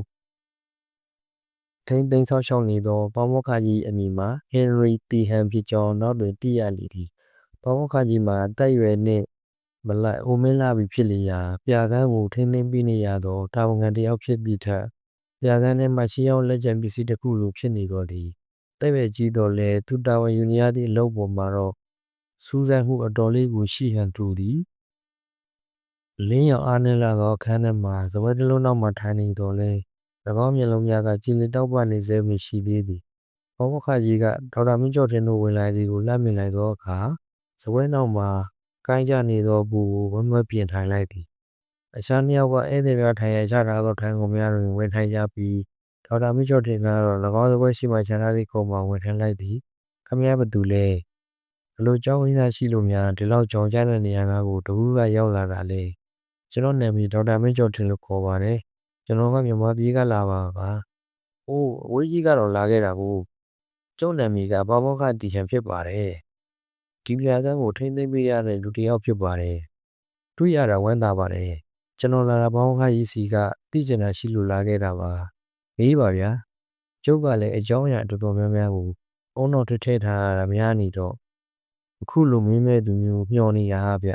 ထိန်းသိမ်းဆောက်ရှောက်နေသောပေါမောက္ခကြီးအမည်မှာဟင်နရီတီဟန်ဖြစ်ကြောင်းနောက်တွင်သိရလေသည်ပေါမောက္ခကြီးမှာတက်ရွယ်နှင့်မလိုက်အိုမင်းလာပြီဖြစ်လေရာပြကန်းကိုထိန်းသိမ်းပေးနေရသောတာဝန်ခံတစ်ယောက်ဖြစ်သည့်ထက်ပြကန်းထဲမှရှေးဟောင်းလက်ကျန်ပစ္စည်းတစ်ခုလိုဖြစ်နေတော့သည်တက်ရွယ်ကြီးတော့လဲသူတာဝန်ယူနေရသည့်အလုပ်ပေါ်မှာတော့စူးစိုက်မှုအတော်လေးကိုရှိဟန်တူသည်လင်းရောင်အားနည်းလာသောအခန်းထဲမှာစပွဲတစ်လုံးနောက်မှထိုင်နေတော့လဲ၎င်းမျက်လုံးများကကြည်လင်တောက်ပနေစေမရှိသေးသည်ပေါမောက္ခကြီးကဒေါက်တာမင်းကျော်ထင်တို့ဝင်လာသည်ကိုလှမ်းမြင်လိုက်သောအခါစပွဲနောက်မှာ ကိုင်းကြနေသောဘူကိုဝမ်းမပြင်ထိုင်လိုက်သည်အခြားနှစ်ယောက်ကဧည့်သည်များထိုင်ရချထားသောထိုင်ကုန်များတွင်ဝင်ထိုင်ကြပြီးဒေါက်တာမင်းကျော်ထင်ကတော့၎င်းတစ်ပွဲရှိမှခြံထားသည့်ကုန်မှာဝင်ထိုင်လိုက်သည်ခမည်းဘသူလဲဘလို့ကြောင်းဝင်းသားရှိလို့များဒီလောက်ကြောင်ကြတဲ့နေရာများကိုတကူးကရောက်လာတာလေကျွန်တော်နာမည်ဒေါက်တာမင်းကျော်ထင်လို့ခေါ်ပါတယ်ကျွန်တော်ကမြန်မာပြည်ကလာပါပါအိုးအဝေးကြီးကတော့လာခဲ့တာကိုကျုံနာမည်ကဘာဘောကတီဟန်ဖြစ်ပါတယ်ဒီပြာကန်းကိုထိမ့်သိမ့်ပေးရတဲ့လူတစ်ယောက်ဖြစ်ပါတယ်တွေ့ရတာဝမ်းသာပါတယ်ကျွန်တော်လာတာဘောင်းခါကြီးစီကသိကျင်တာရှိလို့လာခဲ့တာပါမေးပါဗျာကျုပ်ကလည်းအကြောင်းအရာတော်တော်များများကိုအုံတော်ထည့်ထားရတာများနေတော့အခုလိုမင်းမဲ့သူမျိုးမျှော်နေရဗျ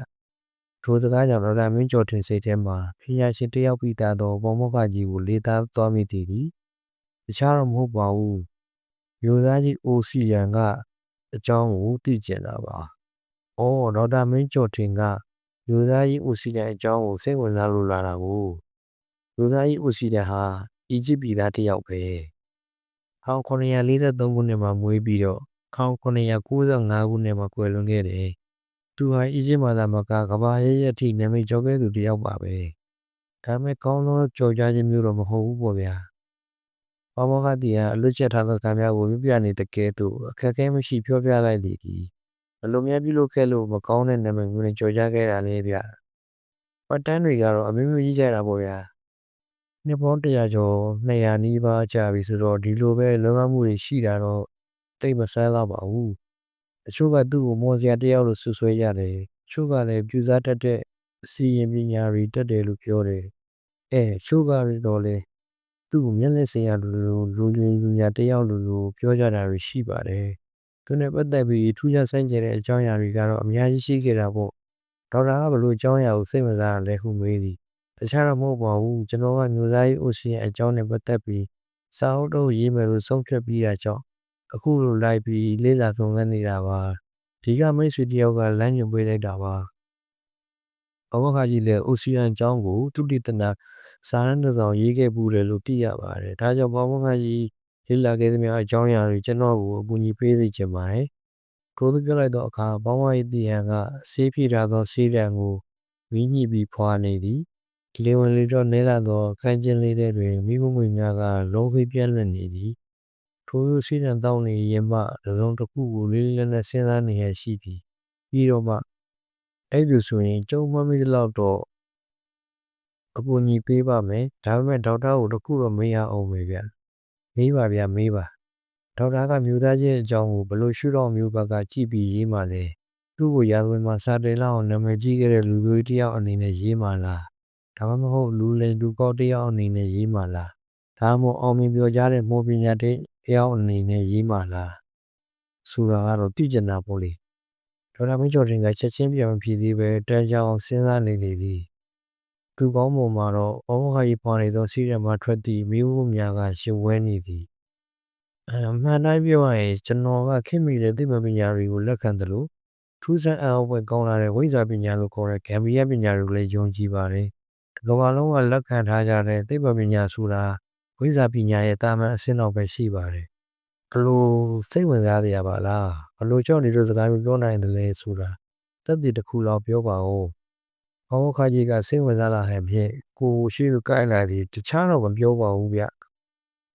ထိုစကားကြောင့်ဒေါက်တာမင်းကျော်ထင်စိတ်ထဲမှာဖျားရှင်တယောက်ပြီးသားသောဘောင်းခါကြီးကိုလေးသားသွားမိသည်တခြားတော့မဟုတ်ပါဘူးမျိုးသားကြီးအိုစီရန်ကအကြောင်းကိုသိကျင်တာပါ။အော်ဒေါက်တာမင်းကျော်ထင်ကမျိုးသားကြီးအိုစီရန်အကြောင်းကိုစိတ်ဝင်စားလို့လာတာကိုမျိုးသားကြီးအိုစီရန်ဟာအီဂျစ်ပြည်သားတစ်ယောက်ပဲ။1943ခုနှစ်မှာမွေးပြီးတော့1995ခုနှစ်မှာကွယ်လွန်ခဲ့တယ်။သူဟာအီဂျစ်မှာသာမကကမ္ဘာရဲ့အထိနာမည်ကျော်ခဲ့သူတစ်ယောက်ပါပဲ။ဒါပေမဲ့ကောင်းသောကြော်ကြားခြင်းမျိုးတော့မဟုတ်ဘူးပေါ့ဗျာ။ဘောမောကတီကအလွတ်ချက်ထားသောကံများကိုပြနေတကယ်သူအခက်အခဲမရှိပြောပြလိုက်လေဒီဘလို့များပြုလုပ်ခဲ့လို့မကောင်းတဲ့နာမည်မျိုးနဲ့ကြော်ကြားခဲ့တာလေဗျပတ်တန်းတွေကတော့အမျိုးမျိုးကြီးကြတာပေါ့ဗျာနှစ်ပေါင်း100ကျော်200နီးပါးကြာပြီဆိုတော့ဒီလိုပဲလွန်မှုတွေရှိတာတော့တိတ်မဆန်းလာပါဘူးအချို့ကသူ့ကိုမော်စရာတယောက်လို့ဆွဆွဲရတယ်အချို့ကလည်းပြူစားတတ်တဲ့အစီရင်ပညာတွေတက်တယ်လို့ပြောတယ်ချို့ကတော့လေသူ့ကိုမျက်လက်စင်ရလူညာတယောက်လို့ပြောကြတာတွေရှိပါတယ်သူနဲ့ပတ်သက်ပြီးထူးခြားဆန်းကျင်တဲ့အကြောင်းအရာတွေကတော့အများကြီးရှိခဲ့တာပေါ့ဒေါက်တာကဘလို့အကြောင်းအရာကိုစိတ်ဝင်စားရလဲဟုမေးသည်တခြားတော့မဟုတ်ပါဘူးကျွန်တော်ကမျိုးသားရေးအိုစီရဲ့အကြောင်းနဲ့ပတ်သက်ပြီးစာအုပ်တော့ရေးမယ်လို့ဆုံးဖြတ်ပြီးတာကြောင့်အခုလိုလိုက်ပြီးလေ့လာသုံးသပ်နေတာပါဒီကမိတ်ဆွေတယောက်ကလမ်းညွှန်ပေးလိုက်တာပါဘဝခါကြီးလည်းအိုစီယန်အကြောင်းကိုသူတိတနာစာရန်တစ်စောင်ရေးခဲ့ပူတယ်လို့သိရပါတယ်ဒါကြောင့်ဘဝခါကြီးလေ့လာခဲ့သမျှအကြောင်းအရာတွေကျွန်တော်ကိုအကူအညီပေးစေချင်ပါတယ်ထို့သူပြောလိုက်တော့အခါဘောင်းဝါရီတီဟန်ကဆေးဖြည့်ထားသောဆေးတံကိုဝင်းညှိပြီးဖွာနေသည်လေဝင်လေတော့နဲလာသောခန်းကျင်းလေးတွင်မိမမွေများကလုံးဖေးပြန့်လွင့်နေသည်ထို့ဆေးတံတောင်းနေရင်မှတစ်စုံတစ်ခုကိုလေးလေးနက်နက်စဉ်းစားနေရရှိသည်ပြီးတော့မှအဲ့လိုဆိုရင်ကျုံမမိတော့တော့အကူအညီပေးပါမယ်ဒါပေမဲ့ဒေါက်တာကိုတစ်ခုတော့မေးရအောင်ပဲဗျမေးပါဗျမေးပါဒေါက်တာကမျိုးသားချင်းအကြောင်းကိုဘလို့ရှုတော့မျိုးဘက်ကကြည့်ပြီးရေးမှလဲသူ့ကိုရာဇဝင်မှာစာတင်လောက်အောင်နာမည်ကြီးခဲ့တဲ့လူမျိုးတစ်ယောက်အနေနဲ့ရေးမှလားဒါမှမဟုတ်လူလိမ်လူကောက်တစ်ယောက်အနေနဲ့ရေးမှလားဒါမှမဟုတ်အောင်မြင်ပြောကြတဲ့မော်ပညာတစ်ယောက်အနေနဲ့ရေးမှလားဆိုတာကတော့သိကျင်တာပေါ့လေဒေါက်တာမင်းကျော်တင်ကချက်ချင်းပြောင်းဖြေသေးပဲတန်းကြောင်စဉ်းစားနေလေသည်သူကောင်းပုံမှာတော့ဘောင်းခါကြီးပွားနေသောစီးရမှာထွက်သည့်မိဖို့များကရှင်ဝဲနေသည်မှန်တိုင်းပြောရရင်ကျွန်တော်ကခင်မိတဲ့သိပ္ပံပညာတွေကိုလက်ခံတယ်လို့ထူးဆန်းအောင်ပွဲကောင်းလာတဲ့ဝိဇ္ဇာပညာလို့ခေါ်တဲ့ဂမ်ဘီယာပညာတွေကိုလည်းယုံကြည်ပါတယ်။ကမ္ဘာလုံးကလက်ခံထားကြတဲ့သိပ္ပံပညာဆိုတာဝိဇ္ဇာပညာရဲ့တာမန်အဆင့်တော့ပဲရှိပါတယ်။ဘလို့စိတ်ဝင်စားရပါလား။ဘလို့ကြောင့်ဒီလိုစကားမျိုးပြောနိုင်တယ်လဲဆိုတာသက်သေတစ်ခုလောက်ပြောပါဦး။ဘောင်းခါကြီးကစိတ်ဝင်စားလာဟန်ဖြင့်ကိုရှိသူကိုက်လာသည်တခြားတော့မပြောပါဘူးဗျ။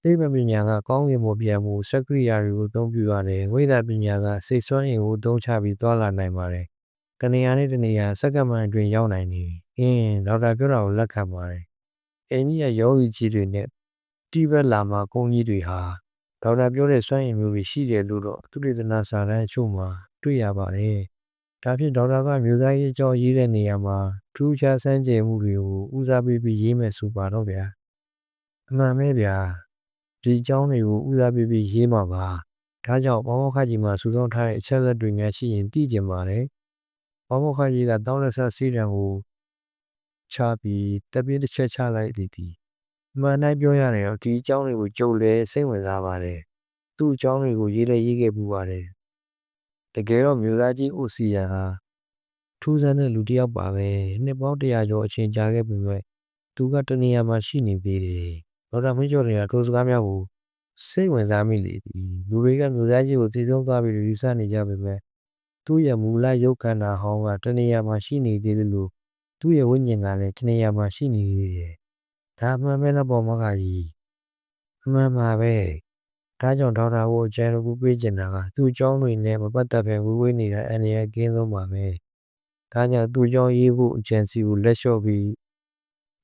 သိပ္ပံပညာကကောင်းကင်ဘဝပြန်မှုစက္ကရိယာတွေကိုအသုံးပြုရတယ်ဝိဇ္ဇာပညာကစိတ်ဆွမ်းအင်ကိုအသုံးချပြီးသွားလာနိုင်ပါတယ်တနေရာနဲ့တနေရာစက္ကန့်မှန်အတွင်းရောက်နိုင်နေဒေါက်တာပြောတာကိုလက်ခံပါတယ်အင်းကြီးရဲ့ယောဂီကြီးတွေနဲ့တိဘက်လာမှာကုန်းကြီးတွေဟာဒေါက်တာပြောတဲ့စွမ်းအင်မျိုးတွေရှိတယ်လို့တော့သူတေသနာစာတမ်းအချို့မှာတွေ့ရပါတယ်ဒါဖြင့်ဒေါက်တာကမျိုးသားရေးအကြောင်းရေးတဲ့နေရာမှာထူးခြားစမ်းကြယ်မှုတွေကိုဦးစားပေးပြီးရေးမယ်ဆိုပါတော့ဗျာအမှန်ပဲဗျာဒီအကြောင်းတွေကိုဦးစားပေးပြီးရေးမှာပါဒါကြောင့်ဘောင်းခါကြီးမှာစူးစောင်းထားတဲ့အချက်လက်တွေများရှိရင်သိကြပါတယ်ဘောင်းခါကြီးကတောင်းလက်ဆက်စီးတံကိုချပြီးတပြင်းတစ်ချက်ချလိုက်သည်မှန်တိုင်းပြောရတယ်တော့ဒီအကြောင်းတွေကိုကြုံလဲစိတ်ဝင်စားပါတယ်သူ့အကြောင်းတွေကိုရေးလဲရေးခဲ့ပူပါတယ်တကယ်တော့မျိုးသားကြီးအိုစီယန်ဟာထူးဆန်းတဲ့လူတစ်ယောက်ပါပဲနှစ်ပေါင်း100ကျော်အချိန်ကြာခဲ့ပြီမဲ့သူကတနေရာမှာရှိနေသေးတယ်ဒေါက်တာမင်းကျော်တွေကထိုစကားများကိုစိတ်ဝင်စားမိလေသည်လူတွေကမျိုးသားကြီးကိုတည်ဆုံးသွားပြီးယူဆနေကြပေမဲ့ သူ့ရဲ့မူလရုပ်ခန္ဓာဟောင်းကတနေရာမှာရှိနေသေးတယ်လို့သူ့ရဲ့ဝိညာဉ်ကလည်းတနေရာမှာရှိနေသေးတယ်ဒါမှန်ပဲလားပေါ်မကကြီးအမှန်ပါပဲဒါကြောင့်ဒေါက်တာကိုအကြံတစ်ခုပေးချင်တာကသူ့အကြောင်းတွေနဲ့မပတ်သက်ပဲဝေးနေတာအန္တရာယ်ကင်းဆုံးပါပဲဒါကြောင့်သူ့အကြောင်းရေးဖို့အကြံစီကိုလက်လျှော့ပြီး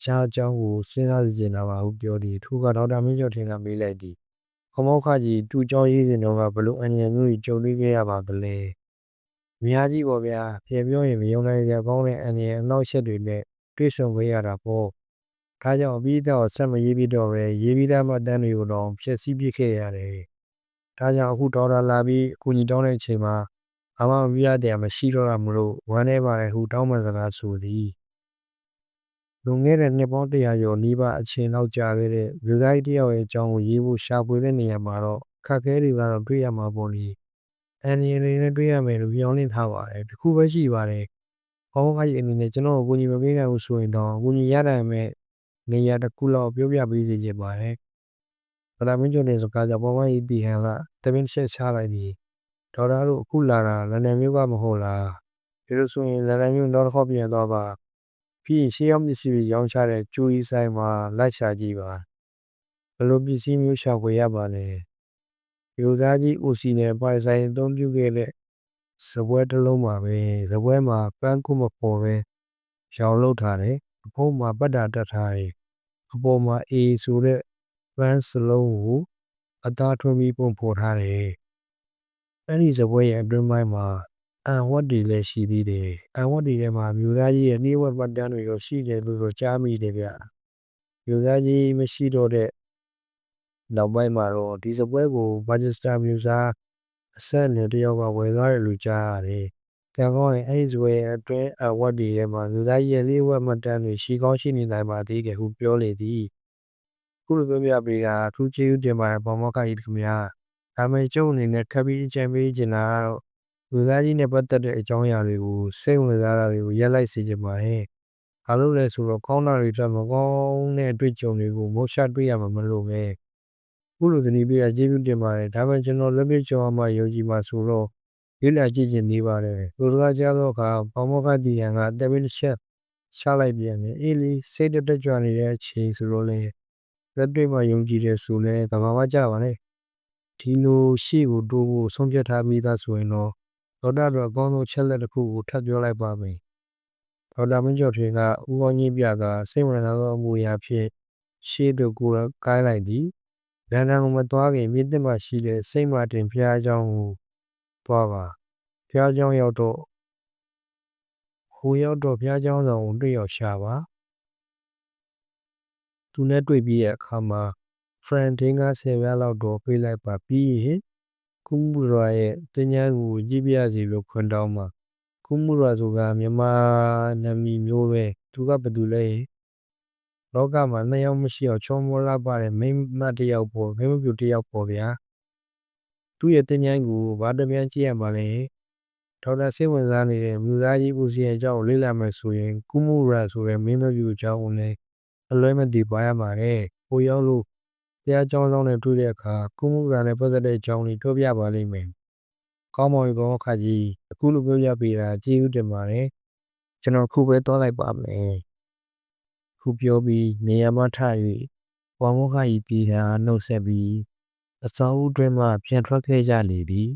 ခြားအကြောင်းကိုစဉ်းစားစီချင်တာပါဟုပြောသည်ထိုကဒေါက်တာမင်းကျော်ထင်ကမေးလိုက်သည်ခေါမောခကြီးသူ့အကြောင်းရေးစဉ်တော့ကဘလို့အန္တရာယ်မျိုးကြီးကြုံတွေ့ခဲ့ရပါသလဲအများကြီးပေါ့ဗျာပြန်ပြောရင်မယုံနိုင်စရာကောင်းတဲ့အန္တရာယ်အနောက်ရှက်တွေနဲ့တွေ့ဆုံခဲ့ရတာပေါ့ဒါကြောင့်အပြီးတော့ဆက်မရေးပြီးတော့ပဲရေးပြီးသားမှတ်တမ်းတွေကိုတော့ဖျက်ဆီးပစ်ခဲ့ရတယ်ဒါကြောင့်အခုဒေါက်တာလာပြီးအကူအညီတောင်းတဲ့အချိန်မှာဘာမှမပြရတဲ့မရှိတော့တာမလို့ဝမ်းနေပါတယ်ဟုတောင်းပန်စကားဆိုသည်လွန်ခဲ့တဲ့နှစ်ပေါင်း100ကျော်နီးပါးအချိန်လောက်ကြာခဲ့တဲ့လူသားကြီးတယောက်ရဲ့အကြောင်းကိုရေးဖို့ရှာဖွေတဲ့နေရာမှာတော့ခက်ခဲတွေကတော့တွေ့ရမှာပေါ့လေအန်ဒီတွေနဲ့တွေ့ရမယ်လို့ပြောနေထားပါတယ်တခုပဲရှိပါတယ်ဘောင်းခိုင်းအနေနဲ့ကျွန်တော်ကိုကူညီမပေးနိုင်ဘူးဆိုရင်တော့ကူညီရနိုင်မယ်နေရာတစ်ခုလောက်ပြောပြပေးစီချင်ပါတယ်ဒေါက်တာမင်းကျော်တဲ့စကားကြောင့်ဘောင်းခိုင်းတီဟန်ကတပင်းချက်ချလိုက်သည်ဒေါက်တာတို့အခုလာတာလန်ဒန်မြို့ကမဟုတ်လားဒီလိုဆိုရင်လန်ဒန်မြို့နောက်တစ်ခေါက်ပြန်သွားပါပြီးရင်ရှေးရောက်ပစ္စည်းတွေရောင်းချတဲ့ကျူရီဆိုင်မှာလိုက်ရှာကြည့်ပါဘယ်လိုပစ္စည်းမျိုးရှာဖွေရပါလဲယူသားကြီးဦးစီနဲ့ပိုင်ဆိုင်အသုံးပြုခဲ့တဲ့စပွဲတစ်လုံးပါပဲစပွဲမှာပန်းကုမပေါ်ပဲရောင်လောက်ထားတယ်အဖုံးမှာပတ်တာတက်ထားတယ်အပေါ်မှာအေဆိုတဲ့ပန်းစလုံးကိုအသားထွန်းပြီးပုံဖော်ထားတယ်အဲ့ဒီစပွဲရဲ့အတွင်းပိုင်းမှာအန်ဝတ်တွေလည်းရှိသေးတယ်အန်ဝတ်တွေထဲမှာမြို့သားကြီးရဲ့နှီးဝက်ပတ်တန်းတွေရောရှိတယ်လို့တော့ကြားမိတယ်ဗျမြို့သားကြီးမရှိတော့တဲ့နောက်ပိုင်းမှာတော့ဒီစပွဲကိုမန်ချက်စတာမြို့သားအဆက်နဲ့တယောက်ကဝယ်သွားတယ်လို့ကြားရတယ်ကံကောင်းရင်အဲ့ဒီစပွဲရဲ့အတွင်းအဝတ်တွေထဲမှာမြို့သားကြီးရဲ့လေးဝက်မှတ်တမ်းတွေရှိကောင်းရှိနေနိုင်ပါသေးတယ်ဟုပြောလေသည်ခုလိုပြောပြပေးတာထူးချေးဦးတင်ပါတယ်ဘောင်မောက်ကြီးခင်ဗျာဒါပေမဲ့ကျုပ်အနေနဲ့ခပ်ပြီးအကြံပေးချင်တာကတော့လူသားကြီးနဲ့ပတ်သက်တဲ့အကြောင်းအရာတွေကိုစိတ်ဝင်စားတာတွေကိုရက်လိုက်စေချင်ပါတယ်။ဘာလို့လဲဆိုတော့ကောင်းတာတွေအတွက်မကောင်းတဲ့အတွေ့အကြုံတွေကိုမောရှတွေ့ရမှာမလို့ပဲ။ခုလိုသတိပေးတာကျေးဇူးတင်ပါတယ်။ဒါပေမဲ့ကျွန်တော်လက်ပြကြုံမှယုံကြည်မှာဆိုတော့လေ့လာကြည့်ချင်နေပါတယ်။လူသားကြားသောအခါဘောင်မောခတီဟန်ကတပင်းတစ်ချက်ချလိုက်ပြန်တယ်။အေးလေစိတ်တက်ကြွနေတဲ့အချိန်ဆိုတော့လေလက်တွေ့မှာယုံကြည်တယ်ဆိုလဲသဘာဝကြပါလေ။ဒီလိုရှေ့ကိုတိုးဖို့ဆုံးဖြတ်ထားပြီးသားဆိုရင်တော့ဒေါက်တာတို့အကောင်းဆုံးချက်လက်တစ်ခုကိုထပ်ပြောလိုက်ပါမယ်။ဒေါက်တာမင်းကျော်ထွေကဦးကောင်းကြီးပြကစိတ်ဝင်စားသောအမူအရာဖြင့်ရှေ့တို့ကိုကိုင်းလိုက်သည်။လန်ဒန်ကိုမသွားခင်မြစ်တင်မှာရှိတဲ့စိတ်မာတင်ဖျားเจ้าကိုသွားပါ။ဖျားเจ้าရောက်တော့ဟိုရောက်တော့ဖျားเจ้าဆောင်ကိုတွေ့ရောက်ရှာပါ။သူနဲ့တွေ့ပြီးတဲ့အခါမှာဖရန်ဒင်းက10ပြားလောက်တော့ပေးလိုက်ပါပြီးရင်ကုမှုရာရဲ့တင်ညာကိုကြည့်ပြရစီလို့ခွန်တောင်းမှာကုမှုရာဆိုတာမြန်မာနာမည်မျိုးပဲသူကဘယ်သူလဲလောကမှာနှစ်ယောက်မရှိအောင်ချောမောလာပါတဲ့မိမတယောက်ပေါ့မိမပြူတယောက်ပေါ့ဗျာသူ့ရဲ့တင်ညာကိုဘာတပြန်ကြည့်ရမှာလဲဒေါက်တာစိတ်ဝင်စားနေတဲ့မြို့သားကြီးဦးစီရဲ့အကြောင်းကိုလေ့လာမယ်ဆိုရင်ကုမှုရာဆိုတဲ့မိမပြူအကြောင်းကိုလည်းအလွဲမတည်ပါရမှာလေဟိုရောက်လို့တရားကျောင်းဆောင်နဲ့တွေ့တဲ့အခါကုမှုရာနဲ့ပတ်သက်တဲ့အကြောင်းလေးပြောပြပါလိမ့်မယ်ကောင်းပါပြီကောခါကြီးအခုလိုပြောပြပေးတာကျေးဇူးတင်ပါတယ်ကျွန်တော်ခုပဲသွားလိုက်ပါမယ်ခုပြောပြီးနေရာမှထ၍ဘောင်မောခကြီးတီဟာနှုတ်ဆက်ပြီးအစောအတွင်းမှပြန်ထွက်ခဲ့ကြလေသည်